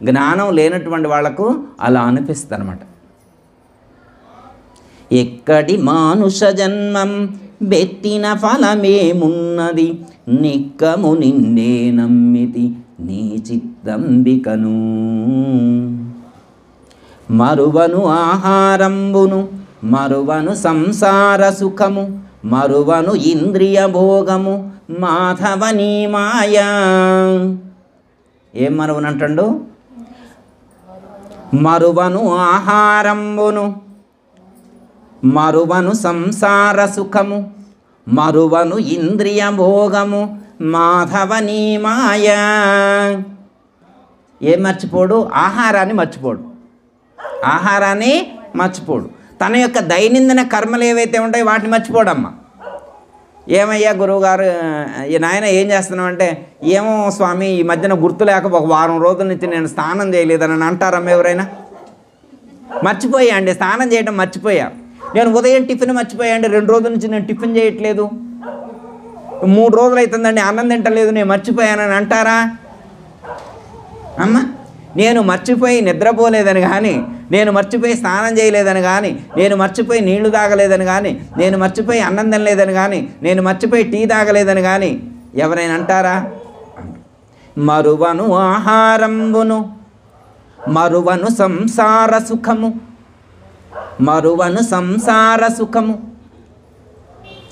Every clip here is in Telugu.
జ్ఞానం లేనటువంటి వాళ్లకు అలా అనిపిస్తుంది అన్నమాట. ఎక్కడి మానుష జన్మం బెత్తిన ఫలమేమున్నది, నిక్కము నిన్నే నమ్మితి నీ చిత్తంబికను. మరువను ఆహారంబును మరువను సంసార సుఖము, మరువను ఇంద్రియ భోగము మాధవ నీ మాయా. ఏం మరువనంటాడు? మరువను ఆహారంబును మరువను సంసార సుఖము, మరువను ఇంద్రియ భోగము మాధవ నీ మాయా. ఏం మర్చిపోడు? ఆహారాన్ని మర్చిపోడు, ఆహారాన్ని మర్చిపోడు. తన యొక్క దైనందిన కర్మలు ఏవైతే ఉంటాయో వాటిని మర్చిపోడమ్మా. ఏమయ్యా గురువుగారు ఈ నాయన ఏం చేస్తున్నావు అంటే, ఏమో స్వామి ఈ మధ్యన గుర్తు లేక ఒక వారం రోజుల నుంచి నేను స్నానం చేయలేదని అంటారమ్మ ఎవరైనా? మర్చిపోయా అండి, స్నానం చేయడం మర్చిపోయా. నేను ఉదయం టిఫిన్ మర్చిపోయా అండి, 2 రోజుల నుంచి నేను టిఫిన్ చేయట్లేదు, 3 రోజులు అవుతుందండి అన్నం తింటలేదు, నేను మర్చిపోయానని అంటారా అమ్మ? నేను మర్చిపోయి నిద్రపోలేదని కానీ, నేను మర్చిపోయి స్నానం చేయలేదని కానీ, నేను మర్చిపోయి నీళ్లు తాగలేదని కానీ, నేను మర్చిపోయి అన్నం తినలేదని కానీ, నేను మర్చిపోయి టీ తాగలేదని కానీ ఎవరైనా అంటారా? మరువను ఆహారంబును మరువను సంసార సుఖము, మరువను సంసార సుఖము.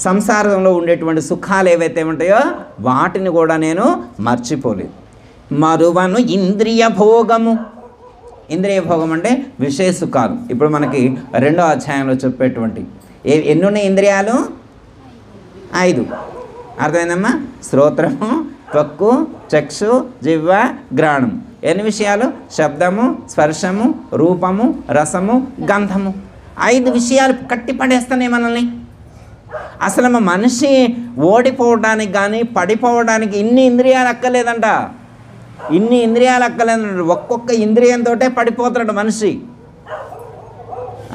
సంసారంలో ఉండేటువంటి సుఖాలు ఏవైతే ఉంటాయో వాటిని కూడా నేను మర్చిపోలేదు. మరువను ఇంద్రియ భోగము. ఇంద్రియ భోగం అంటే విషయ సుఖాలు. ఇప్పుడు మనకి 2వ అధ్యాయంలో చెప్పేటువంటి ఎన్ని ఉన్నాయి ఇంద్రియాలు? 5. అర్థమైందమ్మా? శ్రోత్రము, త్వక్కు, చక్షు, జిహ్వ, ఘ్రాణం. ఎన్ని విషయాలు? శబ్దము, స్పర్శము, రూపము, రసము, గంధము. 5 విషయాలు కట్టి పడేస్తాయి మనల్ని. అసలు మా మనిషి ఓడిపోవడానికి కానీ పడిపోవడానికి ఇన్ని ఇంద్రియాలు అక్కర్లేదంట, ఇన్ని ఇంద్రియాలు అక్కర్లేదంట. ఒక్కొక్క ఇంద్రియంతో పడిపోతాడు మనిషి.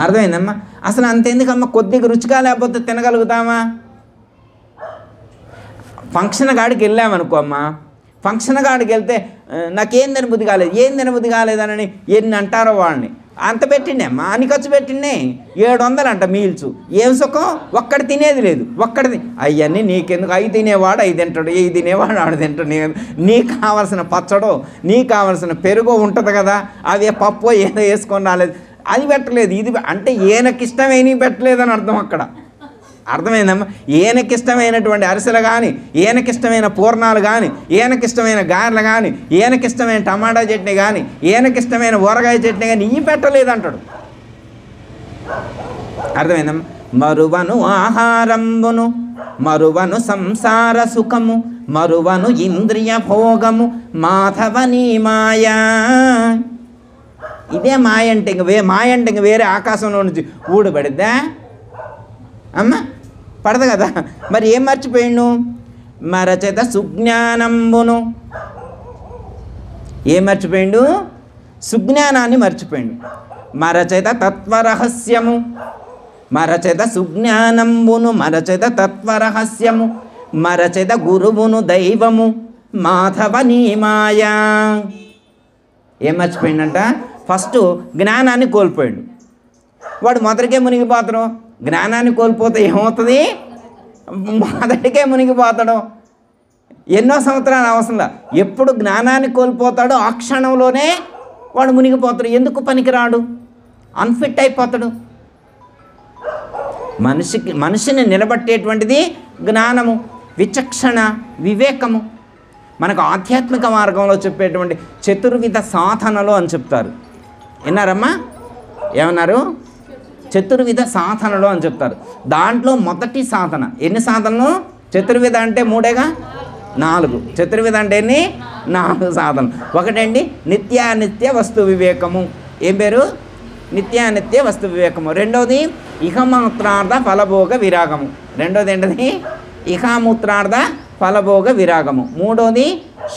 అర్థమైందమ్మా? అసలు అంతెందుకమ్మా, కొద్దిగా రుచిగా లేకపోతే తినగలుగుతామా? ఫంక్షన్ కాడికి వెళ్ళామనుకో అమ్మా, ఫంక్షన్ కాడికి వెళ్తే నాకేం తినబుద్ధి కాలేదు, ఏం తినబుద్ధి కాలేదనని ఎన్ని అంటారో వాళ్ళని. అంత పెట్టిండే అమ్మా, అన్ని ఖర్చు పెట్టిండే, 700 అంట మీల్స్. ఏం సుఖం? ఒక్కడి తినేది లేదు, ఒక్కడిది. అవన్నీ నీకెందుకు? 5 తినేవాడు 5 తింటాడు, 5 తినేవాడు 6 తింటాడు. నీకు కావాల్సిన పచ్చడో నీకు కావాల్సిన పెరుగో ఉంటుంది కదా, అవి పప్పు ఏదో వేసుకొని రాలేదు, అది పెట్టలేదు. ఇది అంటే ఈయనకిష్టమైనవి పెట్టలేదని అర్థం అక్కడ. అర్థమైందమ్మా? ఈయనకిష్టమైనటువంటి అరిసెలు కానీ, ఈయనకిష్టమైన పూర్ణాలు కానీ, ఈయనకిష్టమైన గారెలు కానీ, ఈయనకిష్టమైన టమాటా చట్నీ కానీ, ఈయనకిష్టమైన ఊరగాయ చట్నీ కానీ ఇవి పెట్టలేదంటాడు. అర్థమైందమ్మా? మరువను ఆహారంబును మరువను సంసార సుఖము, మరువను ఇంద్రియ భోగము మాధవ నీ మాయా. ఇదే మాయ అంటే మాయ అంటే ఇంక వేరే ఆకాశంలో నుంచి ఊడిపడిద్దా అమ్మ? పడదు కదా. మరి ఏం మర్చిపోయిండు? మరచేత సుజ్ఞానంబును. ఏం మర్చిపోయిండు? సుజ్ఞానాన్ని మర్చిపోయిండు. మరచేత తత్వరహస్యము, మరచేత సుజ్ఞానంబును మరచేత తత్వరహస్యము, మరచేత గురువును దైవము మాధవ నీ మాయా. ఏం మర్చిపోయిందంట? ఫస్ట్ జ్ఞానాన్ని కోల్పోయాడు వాడు, మొదటికే మునిగిపోతాడు. జ్ఞానాన్ని కోల్పోతే ఏమవుతుంది? మొదటికే మునిగిపోతాడు. ఎన్నో సంవత్సరాలు అవసరంలా, ఎప్పుడు జ్ఞానాన్ని కోల్పోతాడో ఆ క్షణంలోనే వాడు మునిగిపోతాడు. ఎందుకు పనికిరాడు? అన్ఫిట్ అయిపోతాడు. మనిషిని నిలబట్టేటువంటిది జ్ఞానము, విచక్షణ, వివేకము. మనకు ఆధ్యాత్మిక మార్గంలో చెప్పేటువంటి చతుర్విధ సాధనలు అని చెప్తారు. విన్నారమ్మా? ఏమన్నారు? చతుర్విధ సాధనలు అని చెప్తారు. దాంట్లో మొదటి సాధన, ఎన్ని సాధనలు? చతుర్విధ అంటే 3గా 4. చతుర్విధ అంటే ఎన్ని? 4 సాధనలు. ఒకటండి నిత్యానిత్య వస్తు వివేకము. ఏం పేరు? నిత్యానిత్య వస్తు వివేకము. రెండవది ఇహమూత్రార్థ ఫలభోగ విరాగము. రెండోది ఏంటది? ఇహమూత్రార్థ ఫలభోగ విరాగము. మూడోది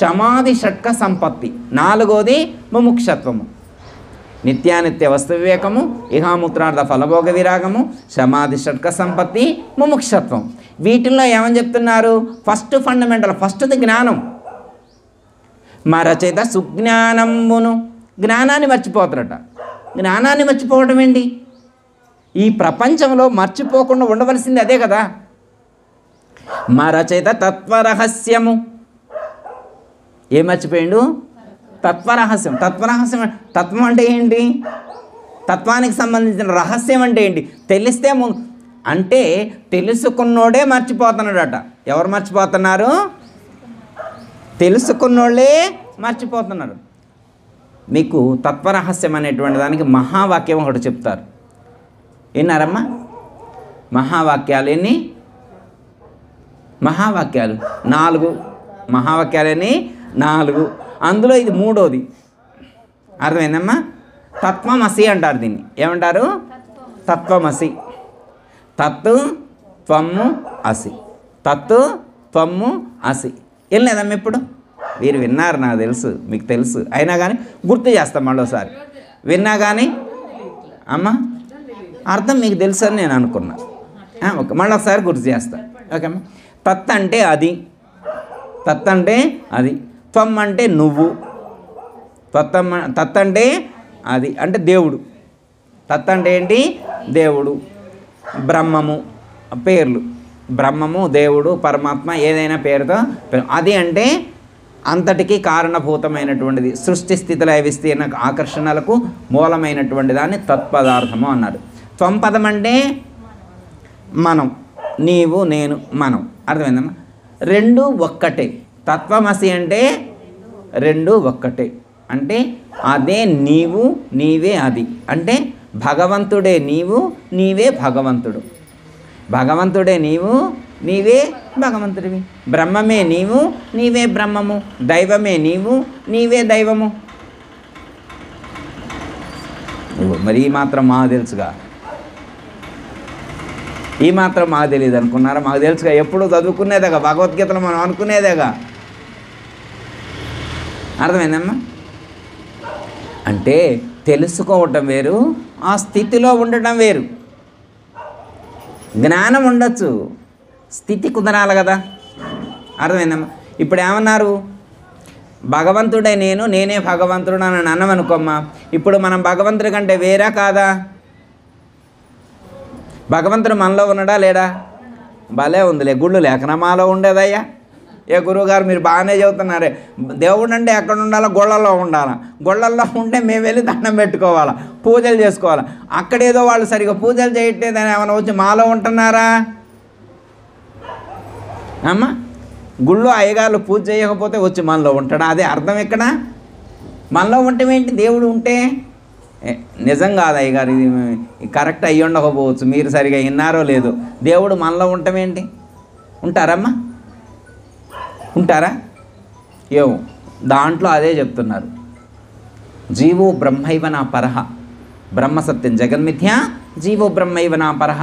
సమాధి షట్క సంపత్తి. నాలుగోది ముముక్షత్వము. నిత్యానిత్య వస్తు వివేకము, ఇహామూత్రార్థ ఫలభోగ విరాగము, సమాధి షట్క సంపత్తి, ముముక్షత్వం. వీటిల్లో ఏమని చెప్తున్నారు? ఫస్ట్ ఫండమెంటల్, ఫస్ట్ది జ్ఞానం. మరచేత సుజ్ఞానంబును జ్ఞానాన్ని మర్చిపోతారట. జ్ఞానాన్ని మర్చిపోవడం ఏంటి? ఈ ప్రపంచంలో మర్చిపోకుండా ఉండవలసింది అదే కదా. మరచేత తత్వరహస్యము. ఏం మర్చిపోయిండు? తత్వరహస్యం. తత్వం అంటే ఏంటి? తత్వానికి సంబంధించిన రహస్యం అంటే ఏంటి? తెలిస్తే అంటే తెలుసుకున్నోడే మర్చిపోతున్నాడట. ఎవరు మర్చిపోతున్నారు? తెలుసుకున్నోళ్ళే మర్చిపోతున్నారు. మీకు తత్వరహస్యం అనేటువంటి దానికి మహావాక్యం ఒకటి చెప్తారు. విన్నారమ్మా? మహావాక్యాలు ఎన్ని? మహావాక్యాలు 4. మహావాక్యాలని 4. అందులో ఇది 3వది. అర్థమైందమ్మా? తత్వమసి అంటారు దీన్ని. ఏమంటారు? తత్వమసి. తత్తు త్వము అసి. తత్తు త్వము అసి. వెళ్ళలేదమ్మా ఇప్పుడు? మీరు విన్నారు, నాకు తెలుసు, మీకు తెలుసు. అయినా కానీ గుర్తు చేస్తాం మళ్ళీసారి. విన్నా కానీ అమ్మ అర్థం మీకు తెలుసు అని నేను అనుకున్నా. ఓకే, మళ్ళీ ఒకసారి గుర్తు చేస్తా. ఓకే అమ్మ. తత్ అంటే అది. తత్ అంటే అది. త్వం అంటే నువ్వు. తత్ అంటే అది అంటే దేవుడు. తత్ అంటే ఏంటి? దేవుడు. బ్రహ్మము పేర్లు. బ్రహ్మము, దేవుడు, పరమాత్మ, ఏదైనా పేరుతో. అది అంటే అంతటికీ కారణభూతమైనటువంటిది. సృష్టి స్థితి లయ విస్తీర్ణ ఆకర్షణలకు మూలమైనటువంటి దాన్ని తత్పదార్థము అన్నారు. త్వం పదం అంటే మనం, నీవు, నేను, మనం. అర్థమైందమ్మా? 2 ఒక్కటే. తత్వమసి అంటే 2 ఒక్కటే. అంటే అదే నీవు, నీవే అది. అంటే భగవంతుడే నీవు, నీవే భగవంతుడు. భగవంతుడే నీవు, నీవే భగవంతుడివి. బ్రహ్మమే నీవు, నీవే బ్రహ్మము. దైవమే నీవు, నీవే దైవము. మరి ఈ మాత్రం మాకు తెలుసుగా. ఈ మాత్రం మాకు తెలియదు అనుకున్నారా? మాకు తెలుసుగా. ఎప్పుడు చదువుకునేదేగా, భగవద్గీతలో మనం అనుకునేదేగా. అర్థమైందమ్మా? అంటే తెలుసుకోవటం వేరు, ఆ స్థితిలో ఉండటం వేరు. జ్ఞానం ఉండొచ్చు, స్థితి కుదరాలి కదా. అర్థమైందమ్మా? ఇప్పుడు ఏమన్నారు? భగవంతుడే నేను, నేనే భగవంతుడు అని అన్నమనుకోమ్మా. ఇప్పుడు మనం భగవంతుడి కంటే వేరా కాదా? భగవంతుడు మనలో ఉన్నాడా లేడా? భలే ఉందిలే. గుళ్ళు లేకనా మాలో ఉండేదయ్యా? ఏ గురువుగారు మీరు బాగానే చెబుతున్నారే. దేవుడు అంటే ఎక్కడ ఉండాలా? గొళ్ళల్లో ఉండాలా. గొళ్ళల్లో ఉంటే మేము వెళ్ళి దండం పెట్టుకోవాలా, పూజలు చేసుకోవాలా. అక్కడేదో వాళ్ళు సరిగా పూజలు చేయట్లేదని ఏమైనా వచ్చి మాలో ఉంటున్నారా అమ్మ? గుళ్ళో అయ్యగారు పూజ చేయకపోతే వచ్చి మనలో ఉంటాడా? అదే అర్థం ఎక్కడ? మనలో ఉండటం ఏంటి? దేవుడు ఉంటే నిజం కాదు అయ్యగారు, ఇది కరెక్ట్ అయ్యి ఉండకపోవచ్చు, మీరు సరిగా విన్నారో లేదో. దేవుడు మనలో ఉండటం ఏంటి? ఉంటారమ్మా? ఉంటారా? ఏమో దాంట్లో అదే చెప్తున్నారు. జీవో బ్రహ్మైవ నా పరహ. బ్రహ్మ సత్యం జగన్మిథ్య, జీవో బ్రహ్మైవ నా పరహ.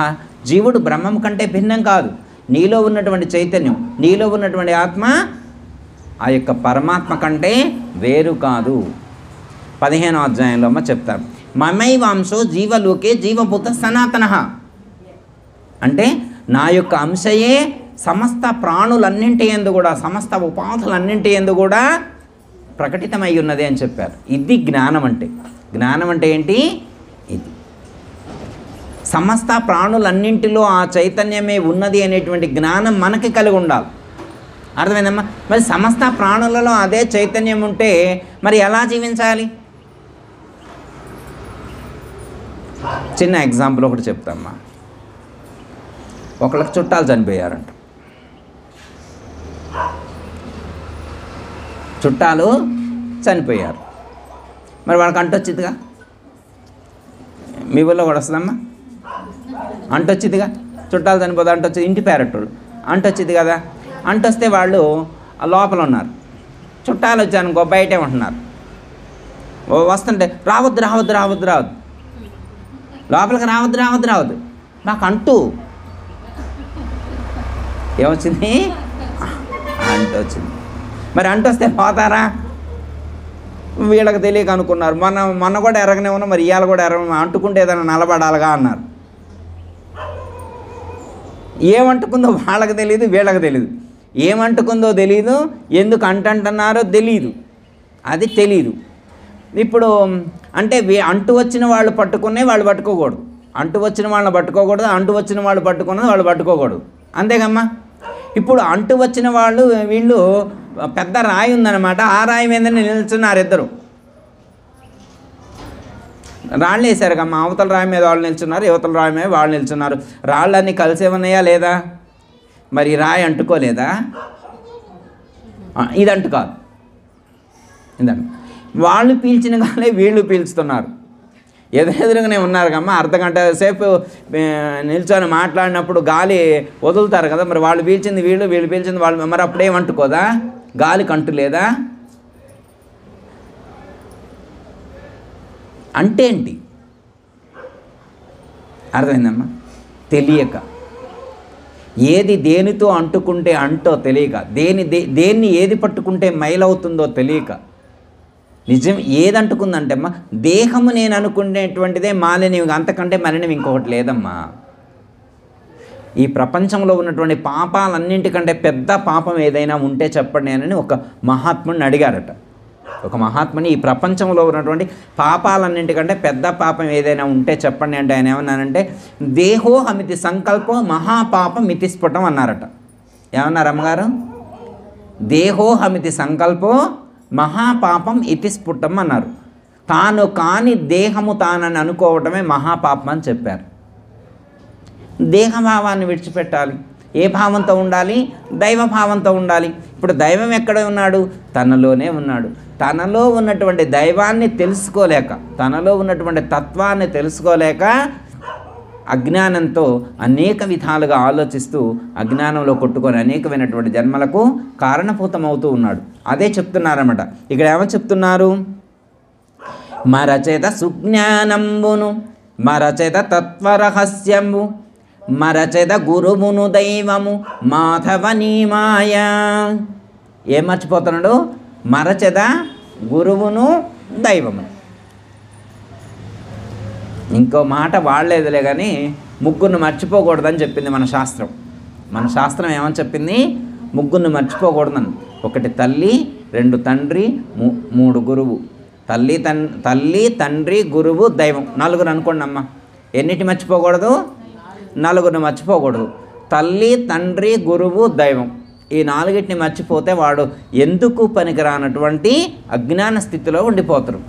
జీవుడు బ్రహ్మం కంటే భిన్నం కాదు. నీలో ఉన్నటువంటి చైతన్యం, నీలో ఉన్నటువంటి ఆత్మ ఆ యొక్క పరమాత్మ కంటే వేరు కాదు. 15వ అధ్యాయంలో అమ్మ చెప్తారు. మమైవాంశో జీవలోకే జీవభూత సనాతన. అంటే నా యొక్క అంశయే సమస్త ప్రాణులన్నింటి యందు కూడా, సమస్త ఉపాధులన్నింటి యందు కూడా ప్రకటితమై ఉన్నది అని చెప్పారు. ఇది జ్ఞానం అంటే. జ్ఞానం అంటే ఏంటి? ఇది సమస్త ప్రాణులన్నింటిలో ఆ చైతన్యమే ఉన్నది అనేటువంటి జ్ఞానం మనకి కలిగి ఉండాలి. అర్థమైందమ్మా? మరి సమస్త ప్రాణులలో అదే చైతన్యం ఉంటే మరి ఎలా జీవించాలి? చిన్న ఎగ్జాంపుల్ ఒకటి చెప్తామ్మా. ఒకళ్ళకి చుట్టాలు చనిపోయారంట. చుట్టాలు చనిపోయారు. మరి వాళ్ళకి అంటొచ్చిందిగా. మీ ఊళ్ళో కూడా వస్తుందమ్మా? అంటొచ్చిందిగా. చుట్టాలు చనిపోతే అంటొచ్చింది. ఇంటి పేరట్టుడు అంటొచ్చింది కదా. అంటొస్తే వాళ్ళు లోపల ఉన్నారు. చుట్టాలు వచ్చానుకో బయటే ఉంటున్నారు. వస్తుంటే రావద్దు రావద్దు రావద్దు రావద్దు, లోపలికి రావద్దు రావద్దు రావద్దు. నాకు అంటూ ఏమొచ్చింది? అంటూ వచ్చింది. మరి అంటొస్తే పోతారా? వీళ్ళకి తెలియక అనుకున్నారు. మొన్న కూడా ఎరగనే ఉన్నా, మరి ఇవాళ కూడా ఎరగ అంటుకుంటే ఏదైనా నిలబడాలిగా అన్నారు. ఏమంటుకుందో వాళ్ళకి తెలియదు, వీళ్ళకి తెలియదు. ఏమంటుకుందో తెలియదు, ఎందుకు అంటున్నారో తెలియదు. అది తెలీదు. ఇప్పుడు అంటే అంటు వచ్చిన వాళ్ళు పట్టుకునే వాళ్ళు పట్టుకోకూడదు, అంటు వచ్చిన వాళ్ళని పట్టుకోకూడదు, అంటు వచ్చిన వాళ్ళు పట్టుకున్నది వాళ్ళు పట్టుకోకూడదు, అంతేగమ్మా. ఇప్పుడు అంటు వచ్చిన వాళ్ళు వీళ్ళు పెద్ద రాయి ఉందన్నమాట, ఆ రాయి మీద నిల్చున్నారు ఇద్దరు, రాళ్ళు వేశారు కమ్మా, అవతల రాయి మీద వాళ్ళు నిల్చున్నారు, యువతల రాయి మీద వాళ్ళు నిల్చున్నారు, రాళ్ళన్నీ కలిసే ఉన్నాయా లేదా? మరి రాయి అంటుకోలేదా? ఇది అంటుకాదు, ఇదండి. వాళ్ళు పీల్చిన గాలే వీళ్ళు పీల్చుతున్నారు, ఎదురుగానే ఉన్నారు కమ్మా. అర్ధగంట సేపు నిల్చొని మాట్లాడినప్పుడు గాలి వదులుతారు కదా, మరి వాళ్ళు పీల్చింది వీళ్ళు, వీళ్ళు పీల్చింది వాళ్ళు, మరి అప్పుడేమంటుకోదా? గాలి కంటు లేదా? అంటే ఏంటి అర్థమైందమ్మా? తెలియక, ఏది దేనితో అంటుకుంటే అంటో తెలియక, దేన్ని ఏది పట్టుకుంటే మైలవుతుందో తెలియక, నిజం ఏది అంటుకుందంటే అమ్మా, దేహము నేను అనుకునేటువంటిదే మాలిన్యం, అంతకంటే మలినం ఇంకొకటి లేదమ్మా. ఈ ప్రపంచంలో ఉన్నటువంటి పాపాలన్నింటికంటే పెద్ద పాపం ఏదైనా ఉంటే చెప్పండి అని ఒక మహాత్ముడిని అడిగారట. ఒక మహాత్ముని ఈ ప్రపంచంలో ఉన్నటువంటి పాపాలన్నింటికంటే పెద్ద పాపం ఏదైనా ఉంటే చెప్పండి అంటే ఆయన ఏమన్నానంటే, దేహో అమితి సంకల్పం మహాపాపం మితిస్ఫుటం అన్నారట. ఏమన్నారు అమ్మగారు? దేహో అమితి సంకల్పం మహాపాపం ఇతిస్ఫుటం అన్నారు. తాను కాని దేహము తానని అనుకోవటమే మహాపాపం అని చెప్పారు. దేహభావాన్ని విడిచిపెట్టాలి. ఏ భావంతో ఉండాలి? దైవభావంతో ఉండాలి. ఇప్పుడు దైవం ఎక్కడ ఉన్నాడు? తనలోనే ఉన్నాడు. తనలో ఉన్నటువంటి దైవాన్ని తెలుసుకోలేక, తనలో ఉన్నటువంటి తత్వాన్ని తెలుసుకోలేక అజ్ఞానంతో అనేక విధాలుగా ఆలోచిస్తూ అజ్ఞానంలో కొట్టుకొని అనేకమైనటువంటి జన్మలకు కారణభూతమవుతూ ఉన్నాడు. అదే చెప్తున్నారన్నమాట. ఇక్కడ ఏమో చెప్తున్నారు? మరచేత సుజ్ఞానంబును మరచేత తత్వరహస్యము మరచేత గురువును దైవము మాధవనీ మాయ. ఏం మర్చిపోతున్నాడు? మరచేత గురువును దైవము. ఇంకో మాట వాడలేదులే కానీ ముగ్గురిని మర్చిపోకూడదని చెప్పింది మన శాస్త్రం. మన శాస్త్రం ఏమని చెప్పింది? ముగ్గురిని మర్చిపోకూడదని. ఒకటి తల్లి, రెండు తండ్రి, మూడు గురువు. తల్లి తండ్రి గురువు దైవం, నలుగురు అనుకోండి అమ్మ. ఎన్నిటి మర్చిపోకూడదు? నలుగురిని మర్చిపోకూడదు. తల్లి తండ్రి గురువు దైవం, ఈ నాలుగిటిని మర్చిపోతే వాడు ఎందుకు పనికిరానటువంటి అజ్ఞాన స్థితిలో ఉండిపోతారు.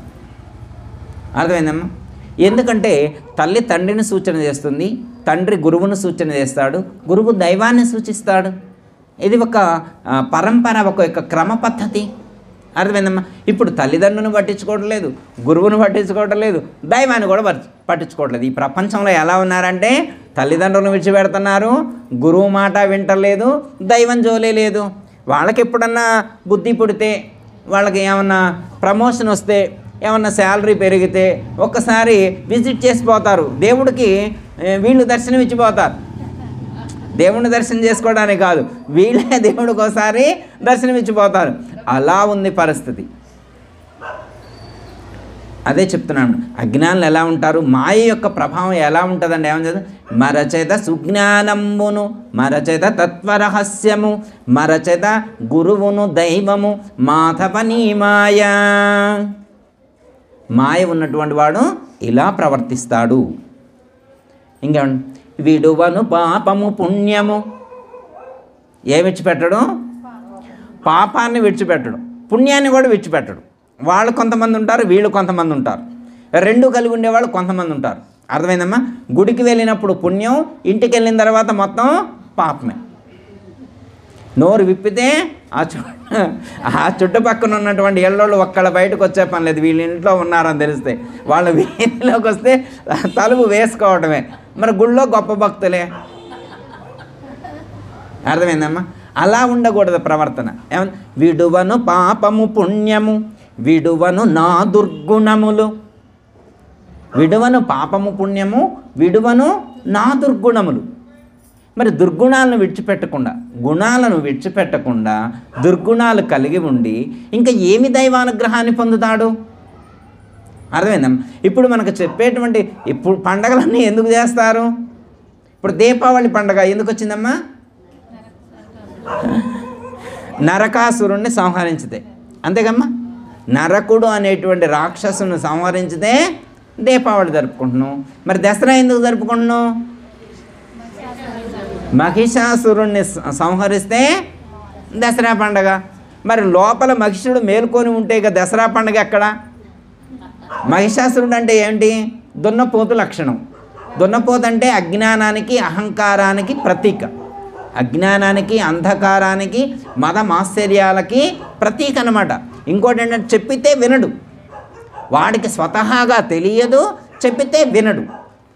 అర్థమైందమ్మా? ఎందుకంటే తల్లి తండ్రిని సూచన చేస్తుంది, తండ్రి గురువును సూచన చేస్తాడు, గురువు దైవాన్ని సూచిస్తాడు. ఇది ఒక పరంపర, ఒక క్రమ పద్ధతి. అర్థమైందమ్మా? ఇప్పుడు తల్లిదండ్రులను పట్టించుకోవడం లేదు, గురువును పట్టించుకోవడం లేదు, దైవాన్ని కూడా పట్టించుకోవట్లేదు. ఈ ప్రపంచంలో ఎలా ఉన్నారంటే తల్లిదండ్రులను విడిచిపెడుతున్నారు, గురువు మాట వింటలేదు, దైవం జోలే లేదు. వాళ్ళకి ఎప్పుడన్నా బుద్ధి పుడితే, వాళ్ళకి ఏమన్నా ప్రమోషన్ వస్తే, ఏమన్నా శాలరీ పెరిగితే ఒక్కసారి విజిట్ చేసిపోతారు. దేవుడికి వీళ్ళు దర్శనం ఇచ్చిపోతారు. దేవుడిని దర్శనం చేసుకోవడానికి కాదు, వీళ్ళే దేవుడికి ఒకసారి దర్శనం ఇచ్చిపోతారు. అలా ఉంది పరిస్థితి. అదే చెప్తున్నాను, అజ్ఞానులు ఎలా ఉంటారు, మాయ యొక్క ప్రభావం ఎలా ఉంటుందండి? ఏమని చదువు? మరచేత సుజ్ఞానంబును మరచేత తత్వరహస్యము మరచేత గురువును దైవము మాధవనీ మాయ. మాయ ఉన్నటువంటి వాడు ఇలా ప్రవర్తిస్తాడు. ఇంకా విడువను పాపము పుణ్యము. ఏమి విడిచిపెట్టడు? పాపాన్ని విడిచిపెట్టడు, పుణ్యాన్ని కూడా విడిచిపెట్టడు. వాళ్ళు కొంతమంది ఉంటారు, వీళ్ళు కొంతమంది ఉంటారు. రెండు కలిగి ఉండేవాళ్ళు కొంతమంది ఉంటారు. అర్థమైందమ్మా? గుడికి వెళ్ళినప్పుడు పుణ్యం, ఇంటికి వెళ్ళిన తర్వాత మొత్తం పాపమే. నోరు విప్పితే ఆ చుట్టుపక్కన ఉన్నటువంటి ఇళ్ళోళ్ళు ఒక్కళ్ళ బయటకు వచ్చే పని లేదు, వీళ్ళ ఇంట్లో ఉన్నారని తెలిస్తే. వాళ్ళు వీధిలోకి వస్తే తలుపు వేసుకోవడమే. మరి గుళ్ళో గొప్ప భక్తులే. అర్థమైందమ్మా? అలా ఉండకూడదు ప్రవర్తన. ఏమన్నా? విడువను పాపము పుణ్యము విడువను నా దుర్గుణములు. విడువను పాపము పుణ్యము విడువను నా దుర్గుణములు. మరి దుర్గుణాలను విడిచిపెట్టకుండా, గుణాలను విడిచిపెట్టకుండా దుర్గుణాలు కలిగి ఉండి ఇంకా ఏమి దైవానుగ్రహాన్ని పొందుతాడు? అర్థమైందమ్మా? ఇప్పుడు మనకు చెప్పేటువంటి ఇప్పుడు పండగలన్నీ ఎందుకు చేస్తారు? ఇప్పుడు దీపావళి పండగ ఎందుకు వచ్చిందమ్మా? నరకాసురుణ్ణి సంహరించితే, అంతేకమ్మా? నరకుడు అనేటువంటి రాక్షసును సంహరించితే దీపావళి జరుపుకుంటున్నాం. మరి దసరా ఎందుకు జరుపుకుంటున్నాం? మహిషాసురుణ్ణి సంహరిస్తే దసరా పండగ. మరి లోపల మహిషుడు మేల్కొని ఉంటే ఇక దసరా పండగ ఎక్కడ? మహిషాసురుడు అంటే ఏంటి? దున్నపోతు లక్షణం. దున్నపోతు అంటే అజ్ఞానానికి అహంకారానికి ప్రతీక. అజ్ఞానానికి అంధకారానికి మద మాశ్చర్యాలకి ప్రతీక అన్నమాట. ఇంకోటి ఏంటంటే చెప్పితే వినడు, వాడికి స్వతహాగా తెలియదు, చెప్పితే వినడు.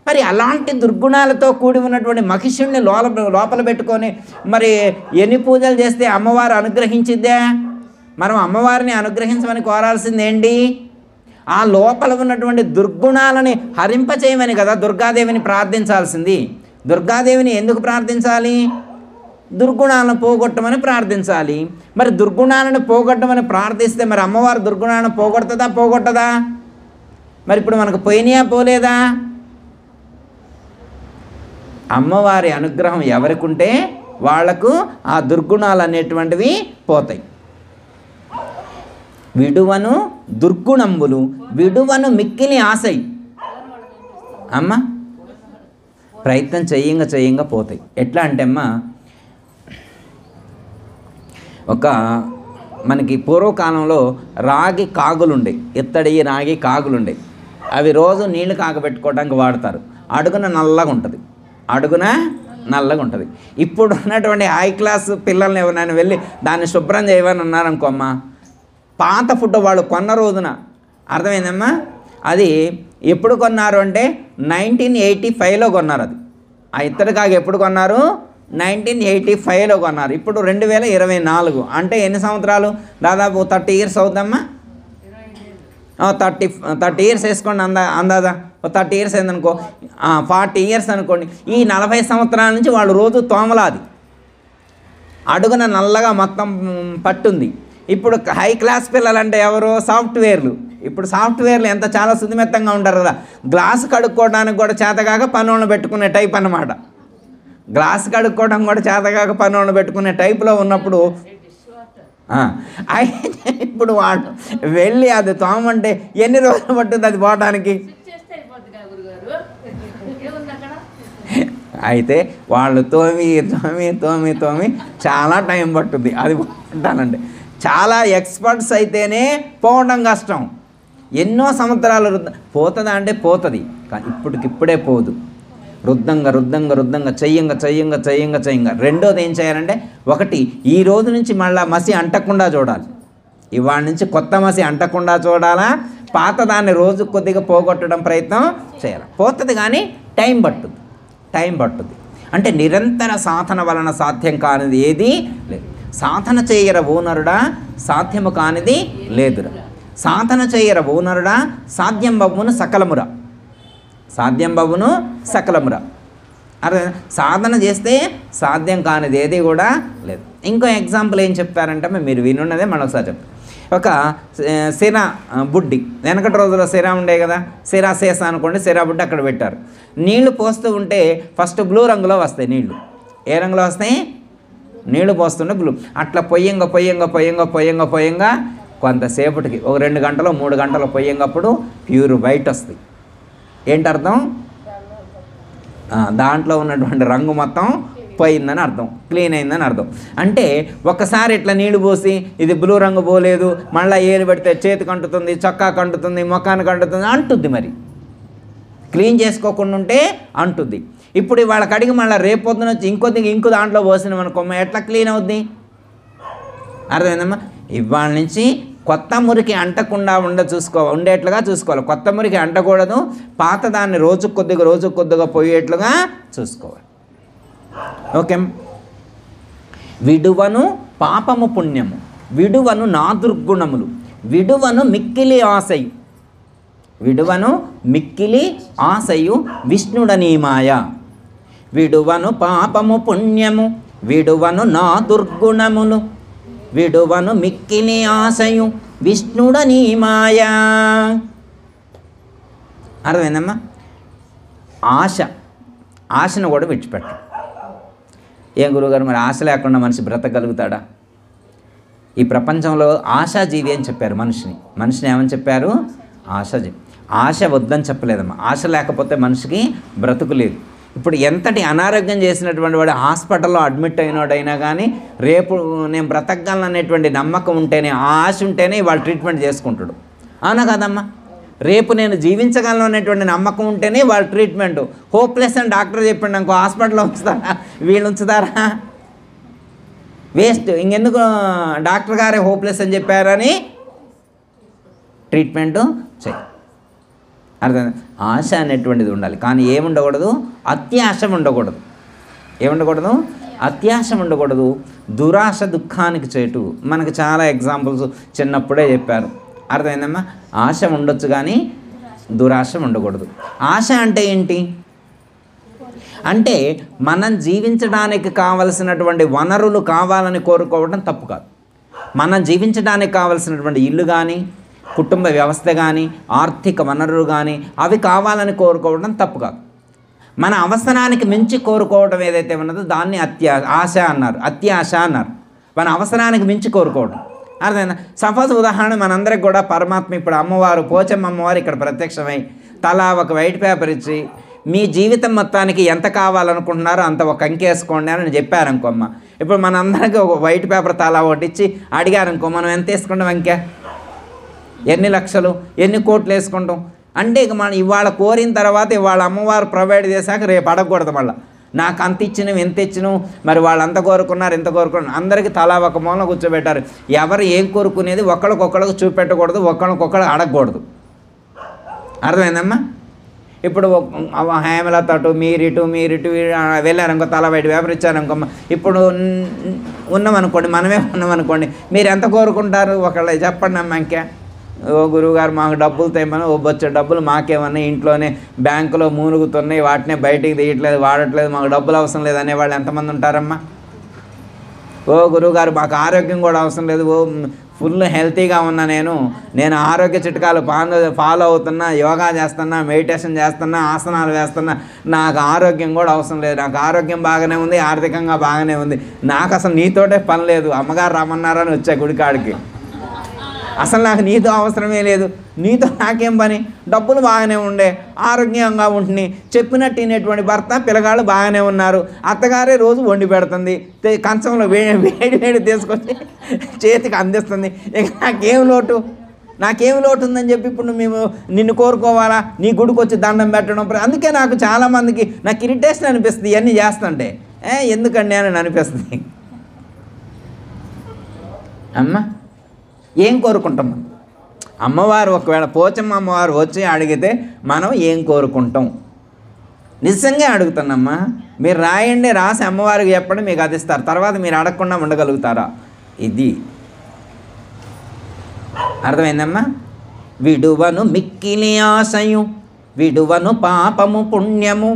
మరి అలాంటి దుర్గుణాలతో కూడి ఉన్నటువంటి మహిషుణ్ణి లోపల పెట్టుకొని మరి ఎన్ని పూజలు చేస్తే అమ్మవారు అనుగ్రహించిద్దే? మనం అమ్మవారిని అనుగ్రహించమని కోరాల్సింది ఏంటి? ఆ లోపల ఉన్నటువంటి దుర్గుణాలని హరింపచేయమని కదా దుర్గాదేవిని ప్రార్థించాల్సింది. దుర్గాదేవిని ఎందుకు ప్రార్థించాలి? దుర్గుణాలను పోగొట్టమని ప్రార్థించాలి. మరి దుర్గుణాలను పోగొట్టమని ప్రార్థిస్తే మరి అమ్మవారు దుర్గుణాలను పోగొట్టదా? మరి ఇప్పుడు మనకు పోయినాయా పోలేదా? అమ్మవారి అనుగ్రహం ఎవరికి ఉంటే వాళ్లకు ఆ దుర్గుణాలు అనేటువంటివి పోతాయి. విడువను దుర్గుణంబులు విడువను మిక్కిలి ఆశై. అమ్మ ప్రయత్నం చేయంగా పోతాయి. ఎట్లా అంటే అమ్మ, ఒక మనకి పూర్వకాలంలో రాగి కాగులుండే, ఇత్తడి రాగి కాగులుండే. అవి రోజు నీళ్లు కాగబెట్టుకోవడానికి వాడతారు. అడుగున నల్లగా ఉంటుంది. ఇప్పుడు ఉన్నటువంటి హై క్లాస్ పిల్లల్ని ఎవరైనా వెళ్ళి దాన్ని శుభ్రం చేయమని అన్నారనుకోమ్మ, పాత ఫుడ్ వాళ్ళు కొన్న రోజున, అర్థమైందమ్మా, అది ఎప్పుడు కొన్నారు అంటే 1985లో కొన్నారు. అది ఆ ఇత్తడి కాగు ఎప్పుడు కొన్నారు? 1985లో కొన్నారు. ఇప్పుడు 2024 అంటే ఎన్ని సంవత్సరాలు? దాదాపు 30 years అవుద్దమ్మా. 30 years వేసుకోండి, అందాదా 30 years అయిందనుకో, 40 years అనుకోండి. ఈ 40 సంవత్సరాల నుంచి వాళ్ళు రోజు తోమలాది, అడుగున నల్లగా మొత్తం పట్టుంది. ఇప్పుడు హై క్లాస్ పిల్లలు అంటే ఎవరు? సాఫ్ట్వేర్లు. ఇప్పుడు సాఫ్ట్వేర్లు ఎంత చాలా సున్నిమెత్తంగా ఉంటారు కదా, గ్లాసు కడుక్కోవడానికి కూడా చేతగాక పనులను పెట్టుకునే టైప్ అన్నమాట. గ్లాస్ కడుక్కోవడం కూడా చేతగాక పనులను పెట్టుకునే టైప్లో ఉన్నప్పుడు అయితే ఇప్పుడు వాడు వెళ్ళి అది తోమంటే ఎన్ని రోజులు పట్టుద్ది అది పోవడానికి? అయితే వాళ్ళు తోమి చాలా టైం పట్టుద్ది అది పోవటానంటే. చాలా ఎక్స్పర్ట్స్ అయితేనే పోవడం కష్టం. ఎన్నో సంవత్సరాలు పోతుందా అంటే పోతుంది, కానీ ఇప్పటికిప్పుడే పోదు. రుద్దంగా చెయ్యంగా. రెండోది ఏం చేయాలంటే, ఒకటి ఈ రోజు నుంచి మళ్ళీ మసి అంటకుండా చూడాలి. ఇవాళ నుంచి కొత్త మసి అంటకుండా చూడాలా, పాతదాన్ని రోజు కొద్దిగా పోగొట్టడం ప్రయత్నం చేయాలి. పోతుంది కానీ టైం పట్టుద్ది. అంటే నిరంతర సాధన వలన సాధ్యం కానిది ఏది లేదు. సాధన చేయర ఓనరుడా సాధ్యము కానిది లేదురా. సాధన చేయర ఓనరుడా సాధ్యం బవ్వును సకలమురా. అరే సాధన చేస్తే సాధ్యం కానిది ఏది కూడా లేదు. ఇంకో ఎగ్జాంపుల్ ఏం చెప్తారంటే, మీరు వినున్నదే మరొకసారి చెప్తారు. ఒక సిరా బుడ్డి, వెనకటి రోజుల్లో సిరా ఉండే కదా, సిరా సేస అనుకోండి, సిరా బుడ్డి అక్కడ పెట్టారు. నీళ్లు పోస్తూ ఉంటే ఫస్ట్ బ్లూ రంగులో వస్తాయి నీళ్లు. ఏ రంగులో వస్తాయి? నీళ్లు పోస్తుంటే బ్లూ. అట్లా పొయ్యంగా కొంతసేపటికి ఒక 2 గంటలు 3 గంటలు పొయ్యంగప్పుడు ప్యూర్ వైట్ వస్తాయి. ఏంటి అర్థం? దాంట్లో ఉన్నటువంటి రంగు మొత్తం పోయిందని అర్థం, క్లీన్ అయిందని అర్థం. అంటే ఒకసారి ఇట్లా నీళ్లు పోసి ఇది బ్లూ రంగు పోలేదు, మళ్ళీ ఏలు పెడితే చేతికి అంటుతుంది, చొక్కాకు అంటుతుంది, ముఖానికి అంటుతుంది, అంటుద్ది. మరి క్లీన్ చేసుకోకుండా ఉంటే అంటుద్ది. ఇప్పుడు వాళ్ళ కడిగి మళ్ళీ రేపొద్దున వచ్చి ఇంకో దాంట్లో పోసినాం అనుకో, ఎట్లా క్లీన్ అవుద్ది? అర్థమైందమ్మా? ఇవాళ నుంచి కొత్త మురికి అంటకుండా ఉండేట్లుగా చూసుకోవాలి. కొత్త మురికి అంటకూడదు, పాత దాన్ని రోజు కొద్దిగా పోయేట్లుగా చూసుకోవాలి. ఓకే. విడువను పాపము పుణ్యము, విడువను నా దుర్గుణములు, విడువను మిక్కిలి ఆశయు విష్ణుడనీ మాయ. విడువను పాపము పుణ్యము, విడువను నా దుర్గుణములు, విడువను మిక్కిలి ఆశయు విష్ణుడనీ మాయా. అర్థమైందమ్మా? ఆశను కూడా విడిచిపెట్టాలి. ఏం గురువుగారు, మరి ఆశ లేకుండా మనిషి బ్రతకగలుగుతాడా? ఈ ప్రపంచంలో ఆశాజీవి అని చెప్పారు మనిషిని ఏమని చెప్పారు? ఆశాజీవి. ఆశ వద్దని చెప్పలేదమ్మా. ఆశ లేకపోతే మనిషికి బ్రతుకు లేదు. ఇప్పుడు ఎంతటి అనారోగ్యం చేసినటువంటి వాడు హాస్పిటల్లో అడ్మిట్ అయినోడైనా కానీ రేపు నేను బ్రతకగలను అనేటువంటి నమ్మకం ఉంటేనే, ఆ ఆశ ఉంటేనే వాళ్ళు ట్రీట్మెంట్ చేసుకుంటాడు. అవునా కదమ్మా? రేపు నేను జీవించగలను అనేటువంటి నమ్మకం ఉంటేనే వాళ్ళ ట్రీట్మెంట్. హోప్లెస్ అని డాక్టర్ చెప్పిండు అనుకో, హాస్పిటల్లో ఉంచుతారా? వీళ్ళు ఉంచుతారా? వేస్ట్. ఇంకెందుకు డాక్టర్ గారే హోప్లెస్ అని చెప్పారని ట్రీట్మెంటు చేయి. అర్థం? ఆశ అనేటువంటిది ఉండాలి. కానీ ఏముండకూడదు? అత్యాశ ఉండకూడదు. ఏముండకూడదు? అత్యాశ ఉండకూడదు. దురాశ దుఃఖానికి చేటు. మనకు చాలా ఎగ్జాంపుల్స్ చిన్నప్పుడే చెప్పారు. అర్థమైందమ్మా? ఆశ ఉండొచ్చు కానీ దురాశ ఉండకూడదు. ఆశ అంటే ఏంటి అంటే మనం జీవించడానికి కావలసినటువంటి వనరులు కావాలని కోరుకోవడం తప్పు కాదు. మనం జీవించడానికి కావలసినటువంటి ఇల్లు కానీ, కుటుంబ వ్యవస్థ కానీ, ఆర్థిక వనరులు కానీ అవి కావాలని కోరుకోవడం తప్పు కాదు. మన అవసరానికి మించి కోరుకోవడం ఏదైతే ఉన్నదో దాన్ని ఆశ అన్నారు, అత్యాశ అన్నారు. మన అవసరానికి మించి కోరుకోవడం. అర్థమైందా? సపోజ్ ఉదాహరణ మనందరికి కూడా పరమాత్మ ఇప్పుడు అమ్మవారు, పోచమ్మ అమ్మవారు ఇక్కడ ప్రత్యక్షమై తలా ఒక వైట్ పేపర్ ఇచ్చి మీ జీవితం మొత్తానికి ఎంత కావాలనుకుంటున్నారో అంత ఒక అంకె వేసుకోండి అని చెప్పారనుకోమ్మ. ఇప్పుడు మనందరికీ ఒక వైట్ పేపర్ తలా ఒకటి ఇచ్చి అడిగారనుకో, మనం ఎంత వేసుకుంటాం అంకె? ఎన్ని లక్షలు, ఎన్ని కోట్లు వేసుకుంటాం? అంటే ఇక మనం ఇవాళ కోరిన తర్వాత ఇవాళ అమ్మవారు ప్రొవైడ్ చేశాక రేపు అడగకూడదు. మళ్ళీ నాకు అంత ఇచ్చినావు, ఎంత ఇచ్చినావు, మరి వాళ్ళు అంత కోరుకున్నారు, ఎంత కోరుకున్నారు, అందరికీ తలా ఒక మూల కూర్చోబెట్టారు. ఎవరు ఏం కోరుకునేది ఒకళ్ళకొక్కళ్ళకు చూపెట్టకూడదు, ఒకళ్ళకొక్కళ్ళు అడగకూడదు. అర్థమైందమ్మా? ఇప్పుడు హేమలత అటు మీరిటు వెళ్ళారు ఇంకో తల బయట పేపర్ ఇచ్చారనుకో. ఇప్పుడు ఉన్నామనుకోండి, మనమే ఉన్నామనుకోండి, మీరు ఎంత కోరుకుంటారు? ఒకళ్ళు చెప్పండి అమ్మ. ఇంకే ఓ గురువుగారు మాకు డబ్బులు తెమ్మని, ఓ బొచ్చే డబ్బులు మాకేమన్నా ఇంట్లోనే బ్యాంకులో మూలుగుతున్నాయి, వాటినే బయటికి తీయట్లేదు, వాడట్లేదు, మాకు డబ్బులు అవసరం లేదు అనేవాళ్ళు ఎంతమంది ఉంటారమ్మా? ఓ గురువుగారు మాకు ఆరోగ్యం కూడా అవసరం లేదు, ఓ ఫుల్ హెల్తీగా ఉన్నా, నేను ఆరోగ్య చిట్కాలు ఫాలో అవుతున్నా, యోగా చేస్తున్నా, మెడిటేషన్ చేస్తున్నా, ఆసనాలు వేస్తున్నా, నాకు ఆరోగ్యం కూడా అవసరం లేదు, నాకు ఆరోగ్యం బాగానే ఉంది, ఆర్థికంగా బాగానే ఉంది, నాకు అసలు నీతోటే పని లేదు, అమ్మగారు రమ్మన్నారని వచ్చా గుడికాడికి, అసలు నాకు నీతో అవసరమే లేదు, నీతో నాకేం పని, డబ్బులు బాగానే ఉండే, ఆరోగ్యంగా ఉంటుంది, చెప్పినట్టు తినేటువంటి భర్త పిల్లగాళ్ళు బాగానే ఉన్నారు, అత్తగారే రోజు వండి పెడుతుంది, కంచంలో వేడి తీసుకొచ్చి చేతికి అందిస్తుంది, ఇక నాకేం లోటు ఉందని చెప్పి ఇప్పుడు మేము నిన్ను కోరుకోవాలా? నీ గుడికి వచ్చి దండం పెట్టడం. అందుకే నాకు చాలామందికి నాకు ఇరిటేషన్ అనిపిస్తుంది ఇవన్నీ చేస్తుంటే. ఎందుకండి అని అనిపిస్తుంది. అమ్మ ఏం కోరుకుంటాం మనం? అమ్మవారు ఒకవేళ పోచమ్మ అమ్మవారు వచ్చి అడిగితే మనం ఏం కోరుకుంటాం? నిజంగా అడుగుతానమ్మా. మీరు రాయండి, రాసి అమ్మవారికి చెప్పండి, మీకు అది ఇస్తారు. తర్వాత మీరు అడగకుండా ఉండగలుగుతారా? ఇది అర్థమైందమ్మా? విడువను మిక్కిలి ఆశయు, విడువను పాపము పుణ్యము,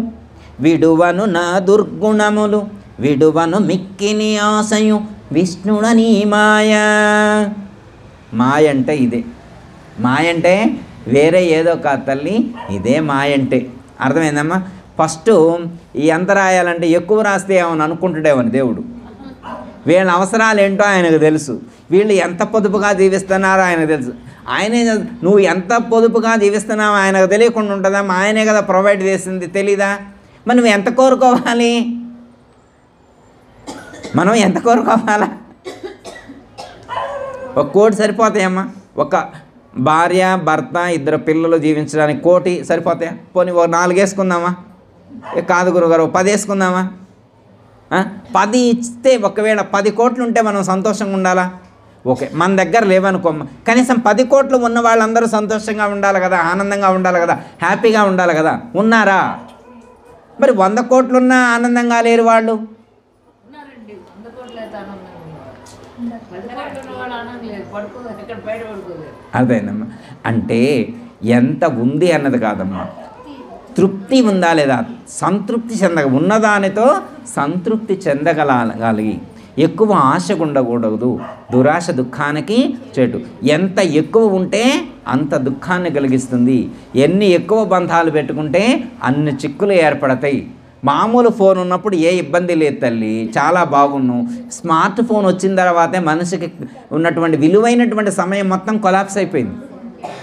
విడువను నా దుర్గుణములు, విడువను మిక్కిలి ఆశయు, విష్ణుడని మాయా. మాయ అంటే ఇదే. మాయ అంటే వేరే ఏదో కాదు తల్లి, ఇదే మాయ అంటే. అర్థమైందమ్మా? ఫస్ట్ ఈ ఎంత రాయాలంటే ఎక్కువ రాస్తే ఏమని అనుకుంటాడేమని దేవుడు. వీళ్ళ అవసరాలు ఏంటో ఆయనకు తెలుసు, వీళ్ళు ఎంత పొదుపుగా జీవిస్తున్నారో ఆయనకు తెలుసు. ఆయనే నువ్వు ఎంత పొదుపుగా జీవిస్తున్నావు ఆయనకు తెలియకుండా ఉంటుందా? ఆయనే కదా ప్రొవైడ్ చేసింది, తెలీదా? మరి నువ్వు ఎంత కోరుకోవాలి? మనం ఎంత కోరుకోవాలా? ఒక కోటి సరిపోతాయమ్మా? ఒక భార్య భర్త ఇద్దరు పిల్లలు జీవించడానికి 1 కోటి సరిపోతాయా? పోనీ ఒక 4 వేసుకుందామా? కాదు గురుగారు 10 వేసుకుందామా? 10 ఇస్తే ఒకవేళ 10 కోట్లు ఉంటే మనం సంతోషంగా ఉండాలా? ఓకే, మన దగ్గర లేవనుకోమ్మా, కనీసం 10 కోట్లు ఉన్న వాళ్ళందరూ సంతోషంగా ఉండాలి కదా, ఆనందంగా ఉండాలి కదా, హ్యాపీగా ఉండాలి కదా. ఉన్నారా? మరి 100 కోట్లున్నా ఆనందంగా లేరు వాళ్ళు. అదేనమ్మా. అంటే ఎంత ఉంది అన్నది కాదమ్మా, తృప్తి ఉందా లేదా, సంతృప్తి ఉన్నదానితో సంతృప్తి చెందగలగాలి. ఎక్కువ ఆశ ఉండకూడదు, దురాశ దుఃఖానికి చేటు. ఎంత ఎక్కువ ఉంటే అంత దుఃఖాన్ని కలిగిస్తుంది. ఎన్ని ఎక్కువ బంధాలు పెట్టుకుంటే అన్ని చిక్కులు ఏర్పడతాయి. మామూలు ఫోన్ ఉన్నప్పుడు ఏ ఇబ్బంది లేదు తల్లి, చాలా బాగున్నావు. స్మార్ట్ ఫోన్ వచ్చిన తర్వాతే మనిషికి ఉన్నటువంటి విలువైనటువంటి సమయం మొత్తం కొలాప్స్ అయిపోయింది.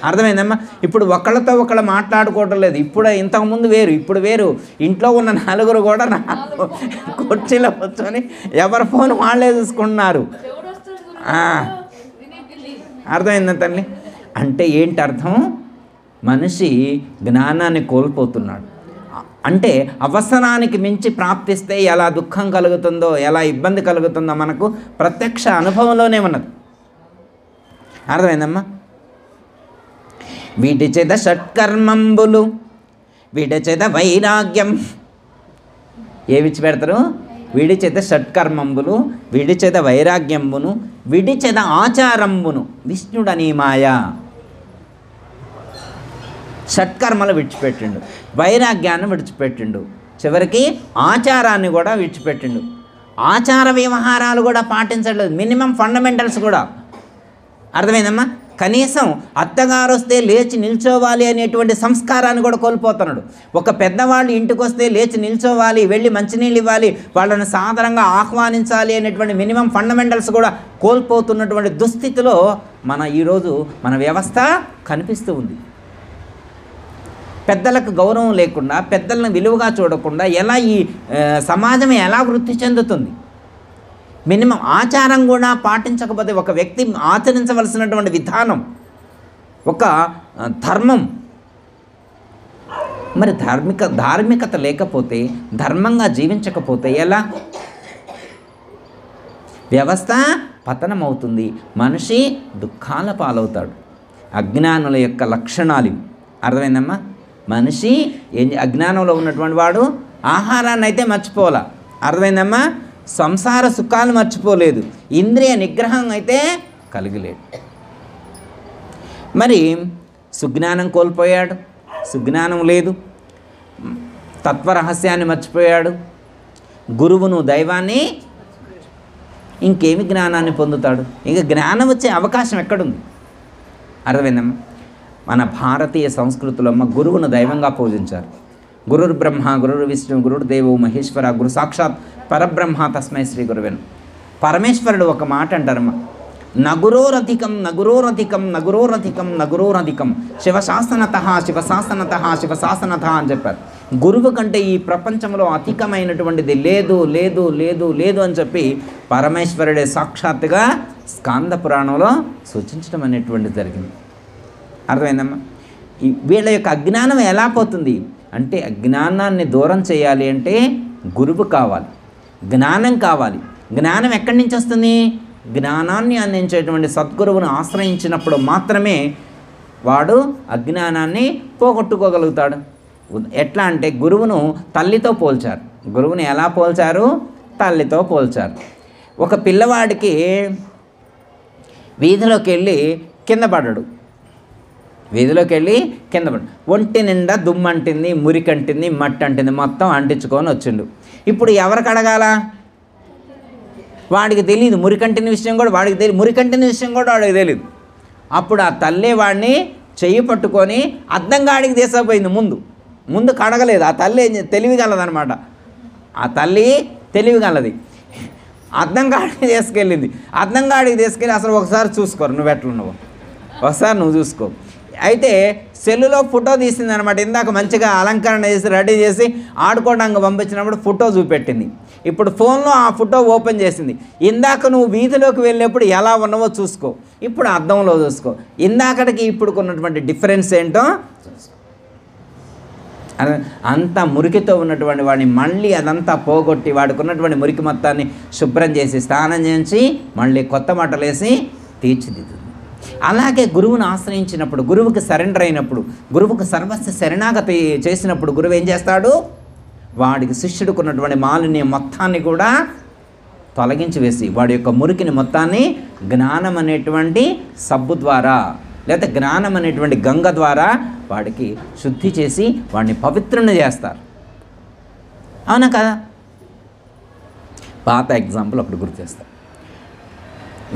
అర్థమైందమ్మా? ఇప్పుడు ఒకళ్ళతో ఒకళ్ళు మాట్లాడుకోవటం లేదు. ఇప్పుడు ఇంతకుముందు వేరు, ఇప్పుడు వేరు. ఇంట్లో ఉన్న నలుగురు కూడా కుర్చీలో కూర్చొని ఎవరి ఫోన్ వాళ్ళే చూసుకుంటున్నారు. అర్థమైందా తల్లి? అంటే ఏంటి అర్థం? మనిషి జ్ఞానాన్ని కోల్పోతున్నాడు. అంటే అవసరానికి మించి ప్రాప్తిస్తే ఎలా దుఃఖం కలుగుతుందో, ఎలా ఇబ్బంది కలుగుతుందో మనకు ప్రత్యక్ష అనుభవంలోనే ఉన్నది. అర్థమైందమ్మా? వీటి చేత షట్కర్మంబులు, వీటి చేత వైరాగ్యం. ఏ విడిచిపెడతారు? వీడి చేత షట్కర్మంబులు, వీడి చేత వైరాగ్యంబును, వీడి చేత ఆచారంబును విష్ణుడని మాయ. షట్కర్మలు విడిచిపెట్టిండు, వైరాగ్యాన్ని విడిచిపెట్టిండు, చివరికి ఆచారాన్ని కూడా విడిచిపెట్టిండు. ఆచార వ్యవహారాలు కూడా పాటించట్లేదు, మినిమం ఫండమెంటల్స్ కూడా. అర్థమైందమ్మా? కనీసం అత్తగారు వస్తే లేచి నిల్చోవాలి అనేటువంటి సంస్కారాన్ని కూడా కోల్పోతున్నాడు. ఒక పెద్దవాళ్ళు ఇంటికి వస్తే లేచి నిల్చోవాలి, వెళ్ళి మంచినీళ్ళు ఇవ్వాలి, వాళ్ళని సాదరంగా ఆహ్వానించాలి అనేటువంటి మినిమం ఫండమెంటల్స్ కూడా కోల్పోతున్నటువంటి దుస్థితిలో ఈరోజు మన వ్యవస్థ కనిపిస్తూ ఉంది. పెద్దలకు గౌరవం లేకుండా, పెద్దలను విలువగా చూడకుండా ఎలా ఈ సమాజం ఎలా వృద్ధి చెందుతుంది? మినిమం ఆచారం కూడా పాటించకపోతే, ఒక వ్యక్తి ఆచరించవలసినటువంటి విధానం, ఒక ధర్మం, మరి ధార్మికత లేకపోతే, ధర్మంగా జీవించకపోతే ఎలా? వ్యవస్థ పతనం అవుతుంది, మనిషి దుఃఖాల పాలవుతాడు. అజ్ఞానుల యొక్క లక్షణాలు. అర్థమైందమ్మా? మనిషి అజ్ఞానంలో ఉన్నటువంటి వాడు ఆహారాన్ని అయితే మర్చిపోలా. అర్థమైందమ్మా? సంసార సుఖాలు మర్చిపోలేదు, ఇంద్రియ నిగ్రహం అయితే కలిగలేదు. మరి సుజ్ఞానం కోల్పోయాడు, సుజ్ఞానం లేదు, తత్వరహస్యాన్ని మర్చిపోయాడు, గురువును దైవాన్ని, ఇంకేమి జ్ఞానాన్ని పొందుతాడు? ఇక జ్ఞానం వచ్చే అవకాశం ఎక్కడుంది? అర్థమైందమ్మా? మన భారతీయ సంస్కృతిలో గురువును దైవంగా పూజించారు. గురుర్ బ్రహ్మ, గురుర్ విష్ణు, గురుర్ దేవో మహేశ్వర, గురు సాక్షాత్ పరబ్రహ్మ తస్మై శ్రీ గురువేను. పరమేశ్వరుడు ఒక మాట అంటారమ్మా, నగురోరధికం నగురోరధికం నగురోరధికం నగురోరధికం శివశాసనత శివశాసనత శివశాసనత అని చెప్పారు. గురువు కంటే ఈ ప్రపంచంలో అధికమైనటువంటిది లేదు లేదు లేదు లేదు అని చెప్పి పరమేశ్వరుడే సాక్షాత్తుగా స్కాంద పురాణంలో సూచించడం అనేటువంటిది జరిగింది. అర్థమైందమ్మా? వీళ్ళ యొక్క అజ్ఞానం ఎలా పోతుంది అంటే, అజ్ఞానాన్ని దూరం చేయాలి అంటే గురువు కావాలి, జ్ఞానం కావాలి. జ్ఞానం ఎక్కడి నుంచి వస్తుంది? జ్ఞానాన్ని అందించేటువంటి సద్గురువును ఆశ్రయించినప్పుడు మాత్రమే వాడు అజ్ఞానాన్ని పోగొట్టుకోగలుగుతాడు. ఎట్లా అంటే, గురువును తల్లితో పోల్చారు. గురువుని ఎలా పోల్చారు? తల్లితో పోల్చారు. ఒక పిల్లవాడికి వీధిలోకి వెళ్ళి కింద పడ్డాడు, ఒంటి నిండా దుమ్మంటింది, మురికంటింది, మట్టి అంటింది, మొత్తం అంటించుకొని వచ్చిండు. ఇప్పుడు ఎవరికి అడగాల? వాడికి తెలియదు మురికంటిన విషయం కూడా, వాడికి తెలియదు మురికంటిన విషయం కూడా వాడికి తెలియదు. అప్పుడు ఆ తల్లి వాడిని చెయ్యి పట్టుకొని అద్దంగాడికి తీసుకుపోయింది. ముందు కడగలేదు. ఆ తల్లి తెలివిగలదనమాట. ఆ తల్లి తెలివిగలది. అద్దంగాడికి తీసుకెళ్ళింది. అద్దంగాడికి తీసుకెళ్ళి అసలు ఒకసారి చూసుకోరు, నువ్వు ఎట్లున్నావు ఒకసారి నువ్వు చూసుకో. అయితే సెల్లులో ఫోటో తీసింది అనమాట. ఇందాక మంచిగా అలంకరణ చేసి రెడీ చేసి ఆడుకోవడానికి పంపించినప్పుడు ఫోటో చూపెట్టింది. ఇప్పుడు ఫోన్లో ఆ ఫోటో ఓపెన్ చేసింది. ఇందాక నువ్వు వీధిలోకి వెళ్ళినప్పుడు ఎలా ఉన్నావో చూసుకో, ఇప్పుడు అద్దంలో చూసుకో. ఇందాకటికి ఇప్పుడు ఉన్నటువంటి డిఫరెన్స్ ఏంటో చూసుకో. అంత మురికితో ఉన్నటువంటి వాడిని మళ్ళీ అదంతా పోగొట్టి, వాడికి ఉన్నటువంటి మురికి మొత్తాన్ని శుభ్రం చేసి, స్నానం చేసి, మళ్ళీ కొత్త బట్టలు వేసి తీర్చిదిద్దుతుంది. అలాగే గురువును ఆశ్రయించినప్పుడు, గురువుకి సరెండర్ అయినప్పుడు, గురువుకు సర్వస్వ శరణాగతి చేసినప్పుడు గురువు ఏం చేస్తాడు? వాడికి శిష్యుడికి ఉన్నటువంటి మాలిన్యం మొత్తాన్ని కూడా తొలగించి వేసి, వాడి యొక్క మురికిని మొత్తాన్ని జ్ఞానం అనేటువంటి సబ్బు ద్వారా, లేదా జ్ఞానం అనేటువంటి గంగ ద్వారా వాడికి శుద్ధి చేసి వాడిని పవిత్రుని చేస్తారు. అవునా కదా? పాత ఎగ్జాంపుల్ అప్పుడు గుర్తు చేస్తారు.